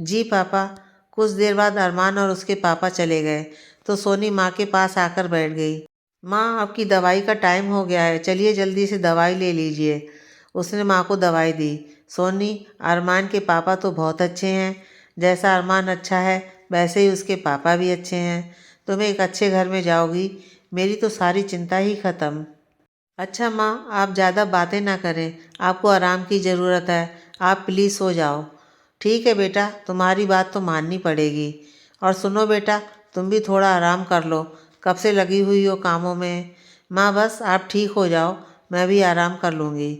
जी पापा। कुछ देर बाद अरमान और उसके पापा चले गए तो सोनी माँ के पास आकर बैठ गई। माँ, आपकी दवाई का टाइम हो गया है, चलिए जल्दी से दवाई ले लीजिए। उसने माँ को दवाई दी। सोनी, अरमान के पापा तो बहुत अच्छे हैं। जैसा अरमान अच्छा है वैसे ही उसके पापा भी अच्छे हैं। तुम एक अच्छे घर में जाओगी, मेरी तो सारी चिंता ही खत्म। अच्छा माँ, आप ज़्यादा बातें ना करें, आपको आराम की ज़रूरत है, आप प्लीज़ सो जाओ। ठीक है बेटा, तुम्हारी बात तो माननी पड़ेगी। और सुनो बेटा, तुम भी थोड़ा आराम कर लो, कब से लगी हुई हो कामों में। माँ, बस आप ठीक हो जाओ, मैं भी आराम कर लूँगी।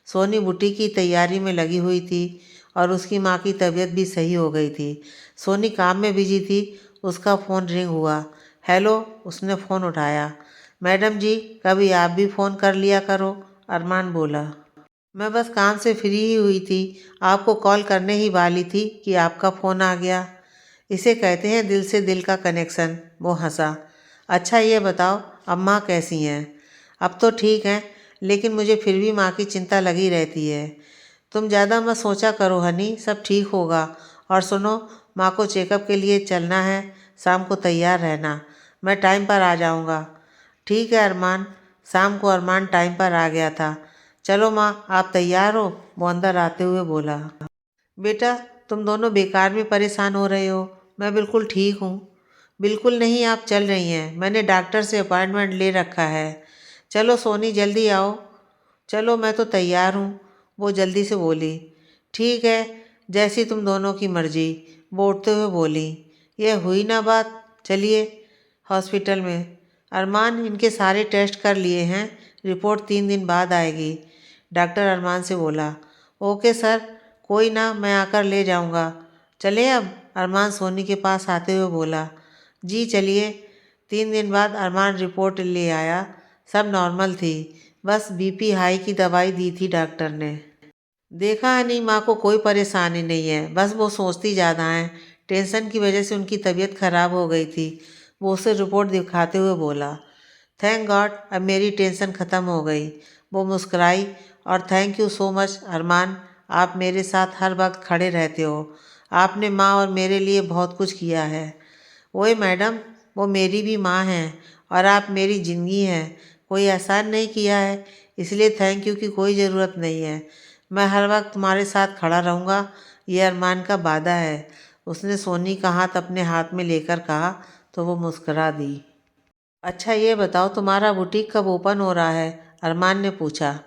सोनी बुटीक की तैयारी में लगी हुई थी और उसकी माँ की तबीयत भी सही हो गई थी। सोनी काम में बिजी थी, उसका फ़ोन रिंग हुआ। हेलो, उसने फ़ोन उठाया। मैडम जी, कभी आप भी फ़ोन कर लिया करो, अरमान बोला। मैं बस काम से फ्री ही हुई थी, आपको कॉल करने ही वाली थी कि आपका फ़ोन आ गया। इसे कहते हैं दिल से दिल का कनेक्शन। वो हंसा। अच्छा ये बताओ, अम्मा कैसी हैं? अब तो ठीक हैं, लेकिन मुझे फिर भी माँ की चिंता लगी रहती है। तुम ज़्यादा मत सोचा करो हनी, सब ठीक होगा। और सुनो, माँ को चेकअप के लिए चलना है, शाम को तैयार रहना, मैं टाइम पर आ जाऊँगा। ठीक है अरमान। शाम को अरमान टाइम पर आ गया था। चलो माँ, आप तैयार हो? वो अंदर आते हुए बोला। बेटा, तुम दोनों बेकार में परेशान हो रहे हो, मैं बिल्कुल ठीक हूँ। बिल्कुल नहीं, आप चल रही हैं, मैंने डॉक्टर से अपॉइंटमेंट ले रखा है। चलो सोनी, जल्दी आओ। चलो, मैं तो तैयार हूँ, वो जल्दी से बोली। ठीक है, जैसी तुम दोनों की मर्जी, वो उठते हुए बोली। यह हुई ना बात, चलिए हॉस्पिटल में। अरमान, इनके सारे टेस्ट कर लिए हैं, रिपोर्ट 3 दिन बाद आएगी, डॉक्टर अरमान से बोला। ओके सर, कोई ना, मैं आकर ले जाऊंगा। चले अब, अरमान सोनी के पास आते हुए बोला। जी चलिए। 3 दिन बाद अरमान रिपोर्ट ले आया, सब नॉर्मल थी, बस बीपी हाई की दवाई दी थी डॉक्टर ने। देखा है नहीं, माँ को कोई परेशानी नहीं है, बस वो सोचती ज़्यादा हैं, टेंशन की वजह से उनकी तबीयत खराब हो गई थी। वो उसे रिपोर्ट दिखाते हुए बोला। थैंक गॉड, अब मेरी टेंशन ख़त्म हो गई। वो मुस्कुराई। और थैंक यू सो मच अरमान, आप मेरे साथ हर वक्त खड़े रहते हो, आपने माँ और मेरे लिए बहुत कुछ किया है। ओए मैडम, वो मेरी भी माँ हैं और आप मेरी ज़िंदगी हैं, कोई एहसान नहीं किया है, इसलिए थैंक यू की कोई ज़रूरत नहीं है। मैं हर वक्त तुम्हारे साथ खड़ा रहूँगा, ये अरमान का वादा है। उसने सोनी का हाथ अपने हाथ में लेकर कहा तो वो मुस्करा दी। अच्छा ये बताओ, तुम्हारा बुटीक कब ओपन हो रहा है? अरमान ने पूछा।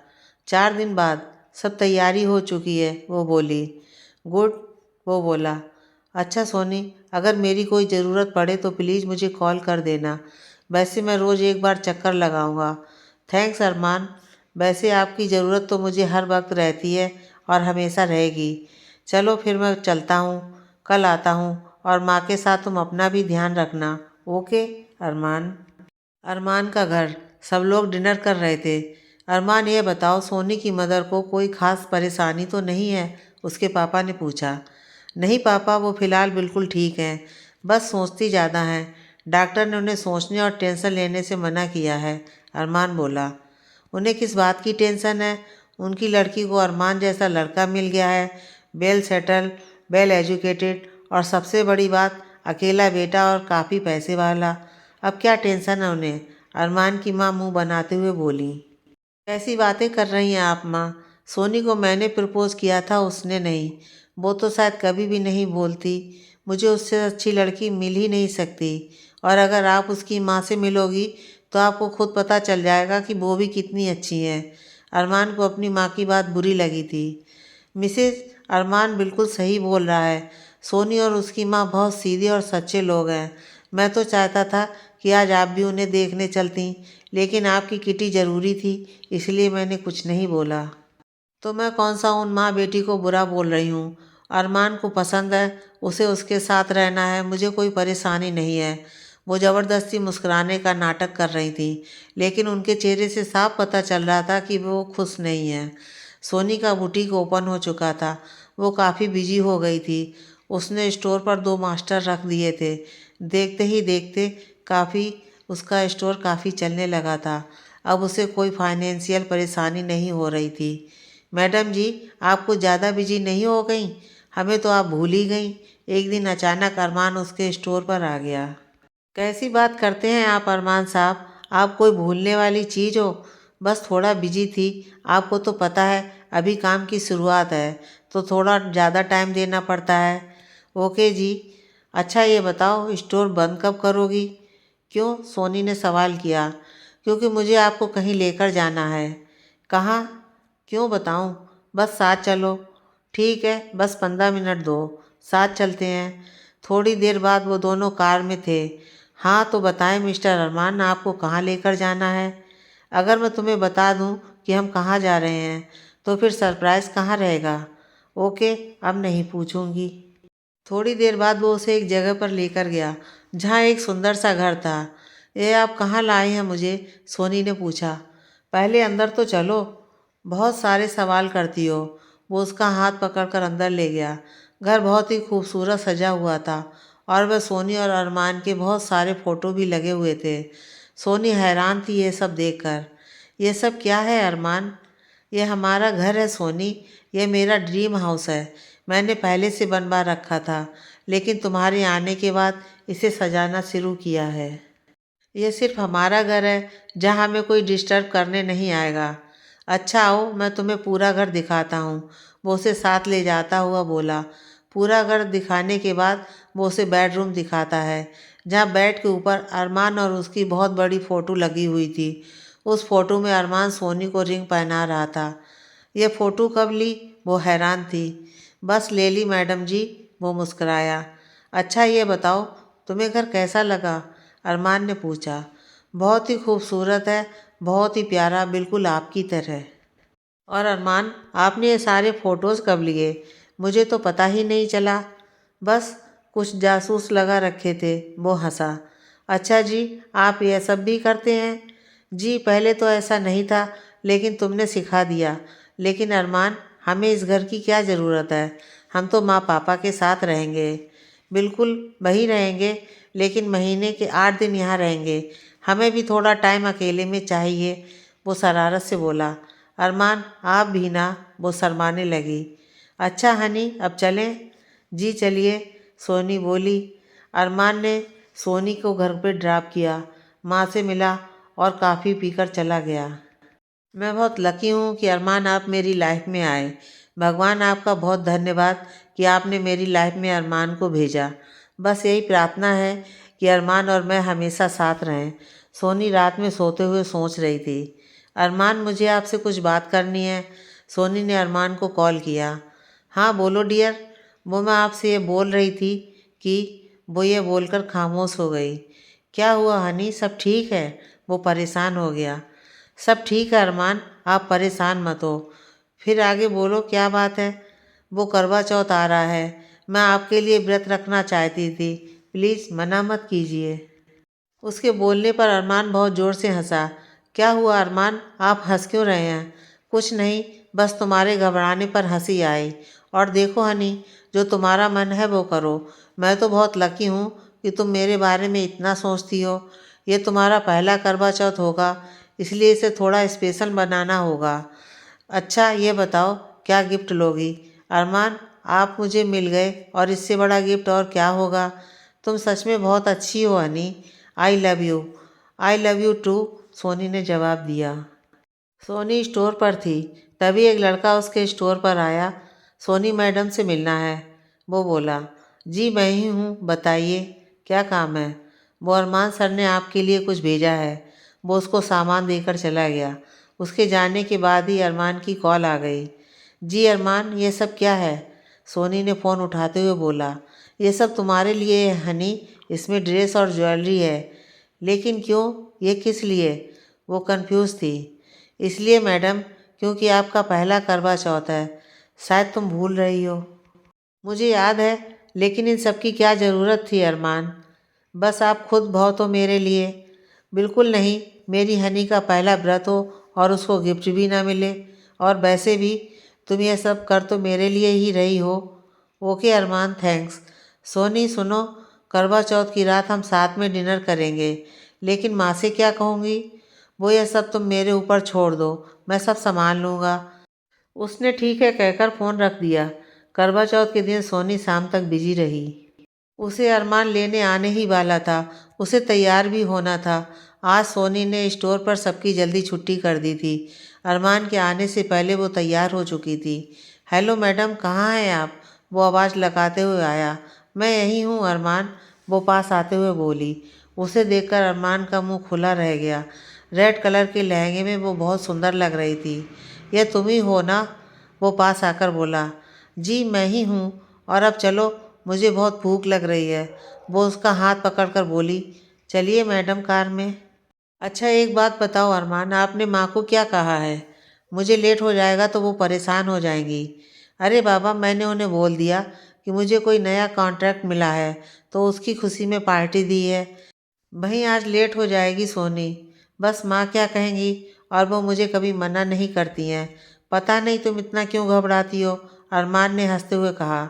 4 दिन बाद, सब तैयारी हो चुकी है, वो बोली। गुड, वो बोला। अच्छा सोनी, अगर मेरी कोई ज़रूरत पड़े तो प्लीज़ मुझे कॉल कर देना, वैसे मैं रोज़ एक बार चक्कर लगाऊंगा। थैंक्स अरमान, वैसे आपकी ज़रूरत तो मुझे हर वक्त रहती है और हमेशा रहेगी। चलो फिर मैं चलता हूँ, कल आता हूँ, और माँ के साथ तुम अपना भी ध्यान रखना। ओके अरमान। अरमान का घर, सब लोग डिनर कर रहे थे। अरमान, ये बताओ, सोनी की मदर को कोई ख़ास परेशानी तो नहीं है? उसके पापा ने पूछा। नहीं पापा, वो फ़िलहाल बिल्कुल ठीक हैं, बस सोचती ज़्यादा हैं, डॉक्टर ने उन्हें सोचने और टेंशन लेने से मना किया है, अरमान बोला। उन्हें किस बात की टेंशन है? उनकी लड़की को अरमान जैसा लड़का मिल गया है, वेल सेटल, वेल एजुकेटेड, और सबसे बड़ी बात, अकेला बेटा और काफ़ी पैसे वाला। अब क्या टेंशन है उन्हें? अरमान की माँ मुंह बनाते हुए बोली। कैसी बातें कर रही हैं आप माँ? सोनी को मैंने प्रपोज़ किया था, उसने नहीं। वो तो शायद कभी भी नहीं बोलती, मुझे उससे अच्छी लड़की मिल ही नहीं सकती। और अगर आप उसकी माँ से मिलोगी तो आपको खुद पता चल जाएगा कि वो भी कितनी अच्छी है। अरमान को अपनी माँ की बात बुरी लगी थी। मिसेज, अरमान बिल्कुल सही बोल रहा है, सोनी और उसकी माँ बहुत सीधे और सच्चे लोग हैं। मैं तो चाहता था कि आज आप भी उन्हें देखने चलती, लेकिन आपकी किटी ज़रूरी थी, इसलिए मैंने कुछ नहीं बोला। तो मैं कौन सा उन माँ बेटी को बुरा बोल रही हूँ? अरमान को पसंद है, उसे उसके साथ रहना है, मुझे कोई परेशानी नहीं है। वो ज़बरदस्ती मुस्कुराने का नाटक कर रही थी, लेकिन उनके चेहरे से साफ पता चल रहा था कि वो खुश नहीं है। सोनी का बुटीक ओपन हो चुका था, वो काफ़ी बिजी हो गई थी। उसने स्टोर पर 2 मास्टर रख दिए थे देखते ही देखते उसका स्टोर काफ़ी चलने लगा था। अब उसे कोई फाइनेंशियल परेशानी नहीं हो रही थी। मैडम जी, आप कुछ ज़्यादा बिजी नहीं हो गई? हमें तो आप भूल ही गई। एक दिन अचानक अरमान उसके स्टोर पर आ गया। कैसी बात करते हैं आप अरमान साहब? आप कोई भूलने वाली चीज़ हो? बस थोड़ा बिजी थी। आपको तो पता है अभी काम की शुरुआत है तो थोड़ा ज़्यादा टाइम देना पड़ता है। ओके जी। अच्छा ये बताओ स्टोर बंद कब करोगी? क्यों? सोनी ने सवाल किया। क्योंकि मुझे आपको कहीं लेकर जाना है। कहाँ? क्यों बताऊँ? बस साथ चलो। ठीक है, बस 15 मिनट दो, साथ चलते हैं। थोड़ी देर बाद वो दोनों कार में थे। हाँ तो बताएं मिस्टर अरमान, आपको कहाँ लेकर जाना है? अगर मैं तुम्हें बता दूँ कि हम कहाँ जा रहे हैं तो फिर सरप्राइज़ कहाँ रहेगा? ओके, अब नहीं पूछूंगी। थोड़ी देर बाद वो उसे एक जगह पर लेकर गया जहाँ एक सुंदर सा घर था। ये आप कहाँ लाए हैं मुझे? सोनी ने पूछा। पहले अंदर तो चलो, बहुत सारे सवाल करती हो। वो उसका हाथ पकड़कर अंदर ले गया। घर बहुत ही खूबसूरत सजा हुआ था और वह सोनी और अरमान के बहुत सारे फ़ोटो भी लगे हुए थे। सोनी हैरान थी ये सब देखकर। ये सब क्या है अरमान? ये हमारा घर है सोनी। ये मेरा ड्रीम हाउस है। मैंने पहले से बनवा रखा था लेकिन तुम्हारे आने के बाद इसे सजाना शुरू किया है। ये सिर्फ हमारा घर है जहाँ हमें कोई डिस्टर्ब करने नहीं आएगा। अच्छा आओ, मैं तुम्हें पूरा घर दिखाता हूँ। वो उसे साथ ले जाता हुआ बोला। पूरा घर दिखाने के बाद वो उसे बेडरूम दिखाता है जहाँ बेड के ऊपर अरमान और उसकी बहुत बड़ी फ़ोटो लगी हुई थी। उस फोटो में अरमान सोनी को रिंग पहना रहा था। ये फ़ोटो कब ली? वो हैरान थी। बस ले ली मैडम जी, वो मुस्कुराया। अच्छा ये बताओ तुम्हें घर कैसा लगा? अरमान ने पूछा। बहुत ही खूबसूरत है, बहुत ही प्यारा, बिल्कुल आपकी तरह। और अरमान, आपने ये सारे फ़ोटोज़ कब लिए? मुझे तो पता ही नहीं चला। बस कुछ जासूस लगा रखे थे, वो हंसा। अच्छा जी, आप यह सब भी करते हैं? जी पहले तो ऐसा नहीं था लेकिन तुमने सिखा दिया। लेकिन अरमान, हमें इस घर की क्या ज़रूरत है? हम तो माँ पापा के साथ रहेंगे। बिल्कुल वही रहेंगे लेकिन महीने के 8 दिन यहाँ रहेंगे। हमें भी थोड़ा टाइम अकेले में चाहिए, वो शरारत से बोला। अरमान आप भी ना, वो शर्माने लगी। अच्छा हनी अब चलें? जी चलिए, सोनी बोली। अरमान ने सोनी को घर पे ड्रॉप किया, माँ से मिला और काफ़ी पीकर चला गया। मैं बहुत लकी हूँ कि अरमान आप मेरी लाइफ में आए। भगवान आपका बहुत धन्यवाद कि आपने मेरी लाइफ में अरमान को भेजा। बस यही प्रार्थना है कि अरमान और मैं हमेशा साथ रहें। सोनी रात में सोते हुए सोच रही थी। अरमान मुझे आपसे कुछ बात करनी है। सोनी ने अरमान को कॉल किया। हाँ बोलो डियर। वो मैं आपसे ये बोल रही थी कि वो ये बोलकर खामोश हो गई। क्या हुआ हनी, सब ठीक है? वो परेशान हो गया। सब ठीक है अरमान, आप परेशान मत हो। फिर आगे बोलो क्या बात है? वो करवा चौथ आ रहा है, मैं आपके लिए व्रत रखना चाहती थी, प्लीज़ मना मत कीजिए। उसके बोलने पर अरमान बहुत ज़ोर से हंसा। क्या हुआ अरमान, आप हंस क्यों रहे हैं? कुछ नहीं, बस तुम्हारे घबराने पर हंसी आई। और देखो हनी, जो तुम्हारा मन है वो करो। मैं तो बहुत लकी हूँ कि तुम मेरे बारे में इतना सोचती हो। ये तुम्हारा पहला करवा चौथ होगा इसलिए इसे थोड़ा स्पेशल बनाना होगा। अच्छा ये बताओ क्या गिफ्ट लोगी? अरमान, आप मुझे मिल गए और इससे बड़ा गिफ्ट और क्या होगा? तुम सच में बहुत अच्छी हो honey. I love you. I love you too, Soni ने जवाब दिया। सोनी स्टोर पर थी, तभी एक लड़का उसके स्टोर पर आया। सोनी मैडम से मिलना है, वो बोला। जी मैं ही हूँ, बताइए क्या काम है? वो अरमान सर ने आपके लिए कुछ भेजा है। वो उसको सामान देकर चला गया। उसके जाने के बाद ही अरमान की कॉल आ गई। जी अरमान, ये सब क्या है? सोनी ने फ़ोन उठाते हुए बोला। ये सब तुम्हारे लिए है हनी, इसमें ड्रेस और ज्वेलरी है। लेकिन क्यों? ये किस लिए? वो कंफ्यूज थी। इसलिए मैडम, क्योंकि आपका पहला करवा चौथ है। शायद तुम भूल रही हो। मुझे याद है, लेकिन इन सब की क्या ज़रूरत थी अरमान? बस आप खुद बहुत हो मेरे लिए। बिल्कुल नहीं, मेरी हनी का पहला व्रत हो और उसको गिफ्ट भी ना मिले। और वैसे भी तुम ये सब कर तो मेरे लिए ही रही हो। ओके अरमान, थैंक्स। सोनी सुनो, करवा चौथ की रात हम साथ में डिनर करेंगे, लेकिन माँ से क्या कहूँगी? वो ये सब तुम मेरे ऊपर छोड़ दो, मैं सब संभाल लूँगा। उसने ठीक है कहकर फ़ोन रख दिया। करवा चौथ के दिन सोनी शाम तक बिजी रही। उसे अरमान लेने आने ही वाला था, उसे तैयार भी होना था। आज सोनी ने स्टोर पर सबकी जल्दी छुट्टी कर दी थी। अरमान के आने से पहले वो तैयार हो चुकी थी। हेलो मैडम, कहाँ हैं आप? वो आवाज़ लगाते हुए आया। मैं यहीं हूँ अरमान, वो पास आते हुए बोली। उसे देखकर अरमान का मुंह खुला रह गया। रेड कलर के लहंगे में वो बहुत सुंदर लग रही थी। यह तुम ही हो ना? वो पास आकर बोला। जी मैं ही हूँ, और अब चलो, मुझे बहुत भूख लग रही है। वो उसका हाथ पकड़कर बोली। चलिए मैडम, कार में। अच्छा एक बात बताओ अरमान, आपने माँ को क्या कहा है? मुझे लेट हो जाएगा तो वो परेशान हो जाएंगी। अरे बाबा, मैंने उन्हें बोल दिया कि मुझे कोई नया कॉन्ट्रैक्ट मिला है, तो उसकी खुशी में पार्टी दी है। वहीं आज लेट हो जाएगी सोनी। बस माँ क्या कहेंगी, और वो मुझे कभी मना नहीं करती हैं। पता नहीं तुम इतना क्यों घबराती हो, अरमान ने हंसते हुए कहा।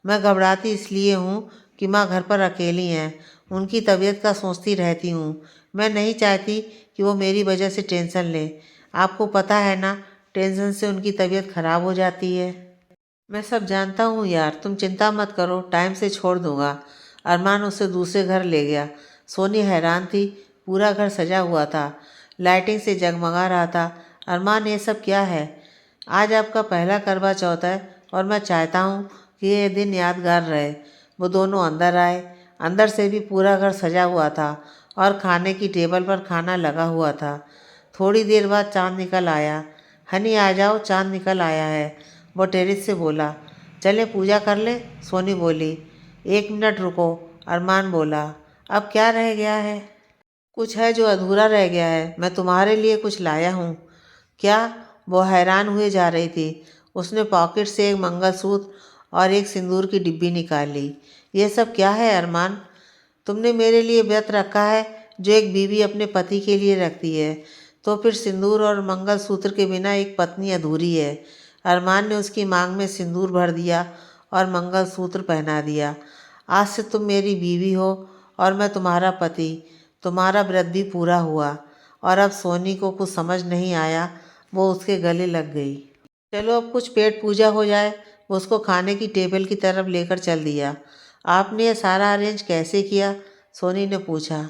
मैं घबराती इसलिए हूँ कि माँ घर पर अकेली हैं, उनकी तबीयत का सोचती रहती हूँ। मैं नहीं चाहती कि वो मेरी वजह से टेंशन लें। आपको पता है ना, टेंशन से उनकी तबीयत खराब हो जाती है। मैं सब जानता हूँ यार, तुम चिंता मत करो, टाइम से छोड़ दूंगा। अरमान उसे दूसरे घर ले गया। सोनी हैरान थी। पूरा घर सजा हुआ था, लाइटिंग से जगमगा रहा था। अरमान, ये सब क्या है? आज आपका पहला करवा चौथ है, और मैं चाहता हूँ कि ये दिन यादगार रहे। वो दोनों अंदर आए। अंदर से भी पूरा घर सजा हुआ था, और खाने की टेबल पर खाना लगा हुआ था। थोड़ी देर बाद चांद निकल आया। हनी आ जाओ, चांद निकल आया है, वो टेरिस से बोला। चले पूजा कर लें, सोनी बोली। एक मिनट रुको, अरमान बोला। अब क्या रह गया है? कुछ है जो अधूरा रह गया है, मैं तुम्हारे लिए कुछ लाया हूँ। क्या? वो हैरान हुए जा रही थी। उसने पॉकेट से एक मंगलसूत्र और एक सिंदूर की डिब्बी निकाली। ये सब क्या है अरमान? तुमने मेरे लिए व्रत रखा है, जो एक बीवी अपने पति के लिए रखती है, तो फिर सिंदूर और मंगलसूत्र के बिना एक पत्नी अधूरी है। अरमान ने उसकी मांग में सिंदूर भर दिया और मंगलसूत्र पहना दिया। आज से तुम मेरी बीवी हो, और मैं तुम्हारा पति। तुम्हारा व्रत भी पूरा हुआ। और अब सोनी को कुछ समझ नहीं आया, वो उसके गले लग गई। चलो अब कुछ पेट पूजा हो जाए। वो उसको खाने की टेबल की तरफ लेकर चल दिया। आपने ये सारा अरेंज कैसे किया? सोनी ने पूछा।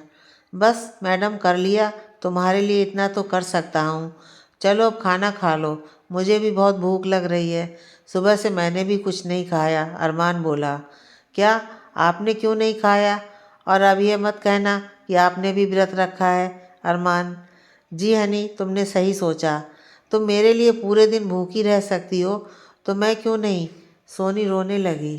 बस मैडम, कर लिया। तुम्हारे लिए इतना तो कर सकता हूँ। चलो अब खाना खा लो, मुझे भी बहुत भूख लग रही है। सुबह से मैंने भी कुछ नहीं खाया, अरमान बोला। क्या? आपने क्यों नहीं खाया? और अब ये मत कहना कि आपने भी व्रत रखा है, अरमान। जी हनी, तुमने सही सोचा। तुम मेरे लिए पूरे दिन भूखी रह सकती हो, तो मैं क्यों नहीं? सोनी रोने लगी।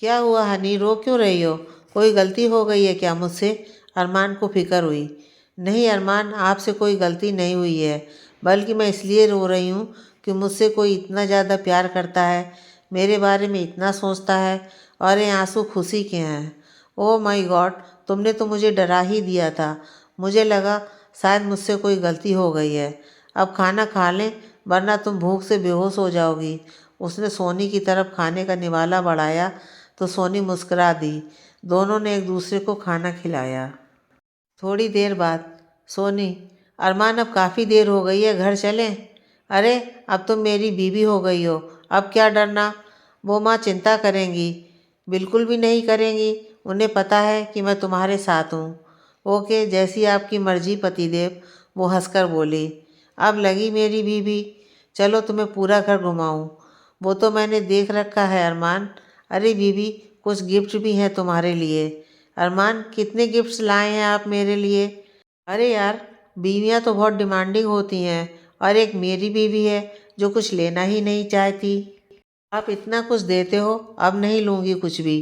क्या हुआ हनी, रो क्यों रही हो? कोई गलती हो गई है क्या मुझसे? अरमान को फिक्र हुई। नहीं अरमान, आपसे कोई गलती नहीं हुई है, बल्कि मैं इसलिए रो रही हूँ कि मुझसे कोई इतना ज़्यादा प्यार करता है, मेरे बारे में इतना सोचता है, और ये आंसू खुशी के हैं। ओह माय गॉड, तुमने तो मुझे डरा ही दिया था। मुझे लगा शायद मुझसे कोई गलती हो गई है। अब खाना खा लें, वरना तुम भूख से बेहोश हो जाओगी। उसने सोनी की तरफ खाने का निवाला बढ़ाया तो सोनी मुस्कुरा दी। दोनों ने एक दूसरे को खाना खिलाया। थोड़ी देर बाद सोनी। अरमान, अब काफ़ी देर हो गई है, घर चलें? अरे अब तुम मेरी बीवी हो गई हो, अब क्या डरना? वो माँ चिंता करेंगी? बिल्कुल भी नहीं करेंगी, उन्हें पता है कि मैं तुम्हारे साथ हूँ। ओके, जैसी आपकी मर्जी पतिदेव, वो हंसकर बोली। अब लगी मेरी बीवी, चलो तुम्हें पूरा घर घुमाऊँ। वो तो मैंने देख रखा है अरमान। अरे बीवी, कुछ गिफ्ट भी हैं तुम्हारे लिए। अरमान, कितने गिफ्ट्स लाए हैं आप मेरे लिए? अरे यार, बीवियां तो बहुत डिमांडिंग होती हैं, और एक मेरी बीवी है जो कुछ लेना ही नहीं चाहती। आप इतना कुछ देते हो, अब नहीं लूँगी कुछ भी।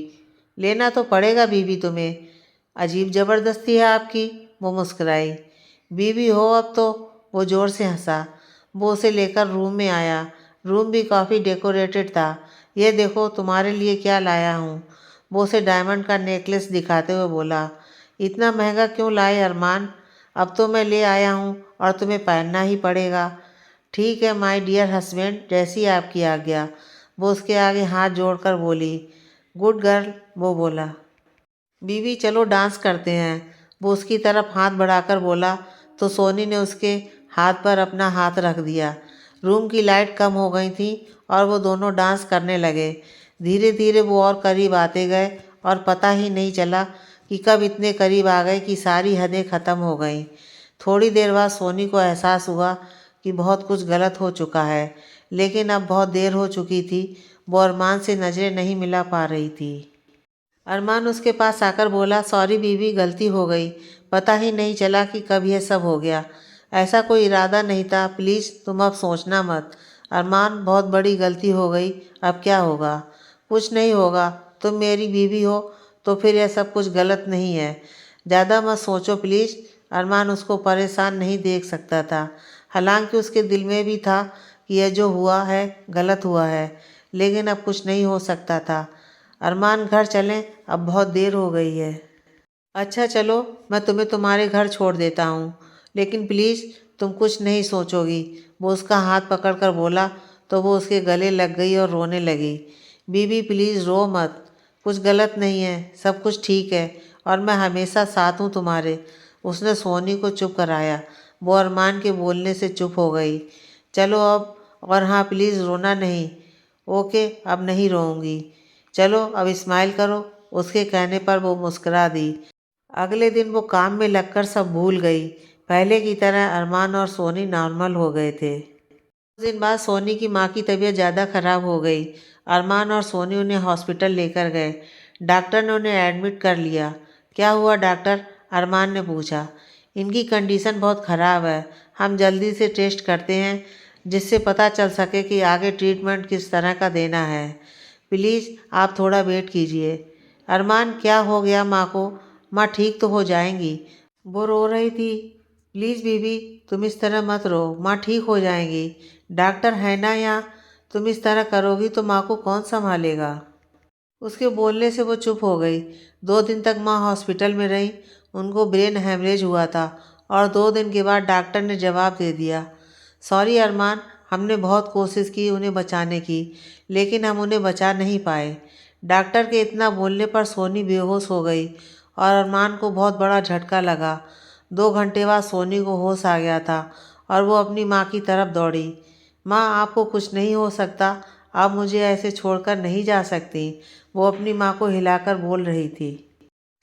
लेना तो पड़ेगा बीवी तुम्हें। अजीब ज़बरदस्ती है आपकी, वो मुस्कुराई। बीवी हो अब तो, वो ज़ोर से हंसा। वो उसे लेकर रूम में आया। रूम भी काफ़ी डेकोरेटेड था। ये देखो तुम्हारे लिए क्या लाया हूँ। वो उसे डायमंड का नेकलेस दिखाते हुए बोला। इतना महंगा क्यों लाए अरमान? अब तो मैं ले आया हूँ, और तुम्हें पहनना ही पड़ेगा। ठीक है माय डियर हस्बैंड, जैसी आपकी आज्ञा। वो उसके आगे हाथ जोड़कर बोली। गुड गर्ल, वो बोला। बीवी चलो डांस करते हैं, वो उसकी तरफ हाथ बढ़ाकर बोला तो सोनी ने उसके हाथ पर अपना हाथ रख दिया। रूम की लाइट कम हो गई थी और वो दोनों डांस करने लगे। धीरे धीरे वो और करीब आते गए और पता ही नहीं चला कि कब इतने करीब आ गए कि सारी हदें ख़त्म हो गईं। थोड़ी देर बाद सोनी को एहसास हुआ कि बहुत कुछ गलत हो चुका है, लेकिन अब बहुत देर हो चुकी थी। वो अरमान से नज़रें नहीं मिला पा रही थी। अरमान उसके पास आकर बोला, सॉरी बीवी, गलती हो गई। पता ही नहीं चला कि कब यह सब हो गया। ऐसा कोई इरादा नहीं था, प्लीज़ तुम अब सोचना मत। अरमान, बहुत बड़ी गलती हो गई, अब क्या होगा? कुछ नहीं होगा, तुम मेरी बीवी हो तो फिर यह सब कुछ गलत नहीं है। ज़्यादा मत सोचो प्लीज़। अरमान उसको परेशान नहीं देख सकता था, हालांकि उसके दिल में भी था कि यह जो हुआ है गलत हुआ है, लेकिन अब कुछ नहीं हो सकता था। अरमान, घर चलें, अब बहुत देर हो गई है। अच्छा चलो, मैं तुम्हें तुम्हारे घर छोड़ देता हूँ, लेकिन प्लीज़ तुम कुछ नहीं सोचोगी। वो उसका हाथ पकड़कर बोला तो वो उसके गले लग गई और रोने लगी। बीबी प्लीज़ रो मत, कुछ गलत नहीं है, सब कुछ ठीक है और मैं हमेशा साथ हूँ तुम्हारे। उसने सोनी को चुप कराया। वो अरमान के बोलने से चुप हो गई। चलो अब, और हाँ प्लीज़ रोना नहीं। ओके, अब नहीं रोऊंगी। चलो अब स्माइल करो। उसके कहने पर वो मुस्कुरा दी। अगले दिन वो काम में लगकर सब भूल गई। पहले की तरह अरमान और सोनी नॉर्मल हो गए थे। कुछ दिन बाद सोनी की माँ की तबीयत ज़्यादा खराब हो गई। अरमान और सोनी उन्हें हॉस्पिटल लेकर गए। डॉक्टर ने उन्हें एडमिट कर लिया। क्या हुआ डॉक्टर? अरमान ने पूछा। इनकी कंडीशन बहुत ख़राब है, हम जल्दी से टेस्ट करते हैं जिससे पता चल सके कि आगे ट्रीटमेंट किस तरह का देना है। प्लीज़ आप थोड़ा वेट कीजिए। अरमान, क्या हो गया माँ को? माँ ठीक तो हो जाएंगी। वो रो रही थी। प्लीज़ बीबी, तुम इस तरह मत रो, माँ ठीक हो जाएंगी। डॉक्टर है ना यहाँ, तुम इस तरह करोगी तो माँ को कौन संभालेगा? उसके बोलने से वो चुप हो गई। 2 दिन तक माँ हॉस्पिटल में रही। उनको ब्रेन हेमरेज हुआ था और 2 दिन के बाद डॉक्टर ने जवाब दे दिया। सॉरी अरमान, हमने बहुत कोशिश की उन्हें बचाने की, लेकिन हम उन्हें बचा नहीं पाए। डॉक्टर के इतना बोलने पर सोनी बेहोश हो गई और अरमान को बहुत बड़ा झटका लगा। 2 घंटे बाद सोनी को होश आ गया था और वो अपनी माँ की तरफ दौड़ी। माँ, आपको कुछ नहीं हो सकता, आप मुझे ऐसे छोड़कर नहीं जा सकती। वो अपनी माँ को हिलाकर बोल रही थी।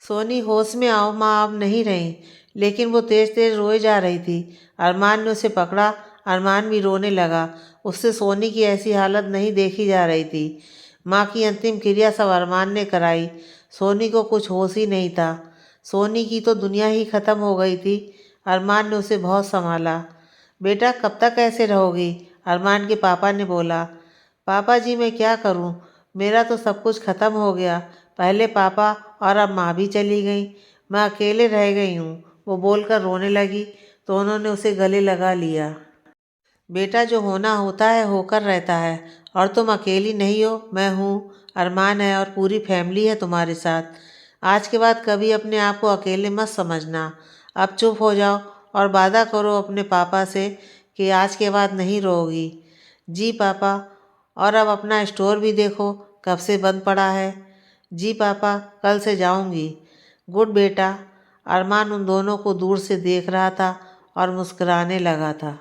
सोनी, होश में आओ, माँ अब नहीं रही। लेकिन वो तेज तेज रोए जा रही थी। अरमान ने उसे पकड़ा। अरमान भी रोने लगा। उससे सोनी की ऐसी हालत नहीं देखी जा रही थी। माँ की अंतिम क्रिया सब अरमान ने कराई। सोनी को कुछ होश ही नहीं था। सोनी की तो दुनिया ही खत्म हो गई थी। अरमान ने उसे बहुत संभाला। बेटा, कब तक ऐसे रहोगी? अरमान के पापा ने बोला। पापा जी, मैं क्या करूं? मेरा तो सब कुछ खत्म हो गया। पहले पापा और अब माँ भी चली गई। मैं अकेले रह गई हूँ। वो बोलकर रोने लगी तो उन्होंने उसे गले लगा लिया। बेटा, जो होना होता है होकर रहता है और तुम अकेली नहीं हो, मैं हूँ। अरमान है और पूरी फैमिली है तुम्हारे साथ। आज के बाद कभी अपने आप को अकेले मत समझना। अब चुप हो जाओ और वादा करो अपने पापा से कि आज के बाद नहीं रोओगी। जी पापा। और अब अपना स्टोर भी देखो, कब से बंद पड़ा है। जी पापा, कल से जाऊंगी। गुड बेटा। अरमान उन दोनों को दूर से देख रहा था और मुस्कुराने लगा था।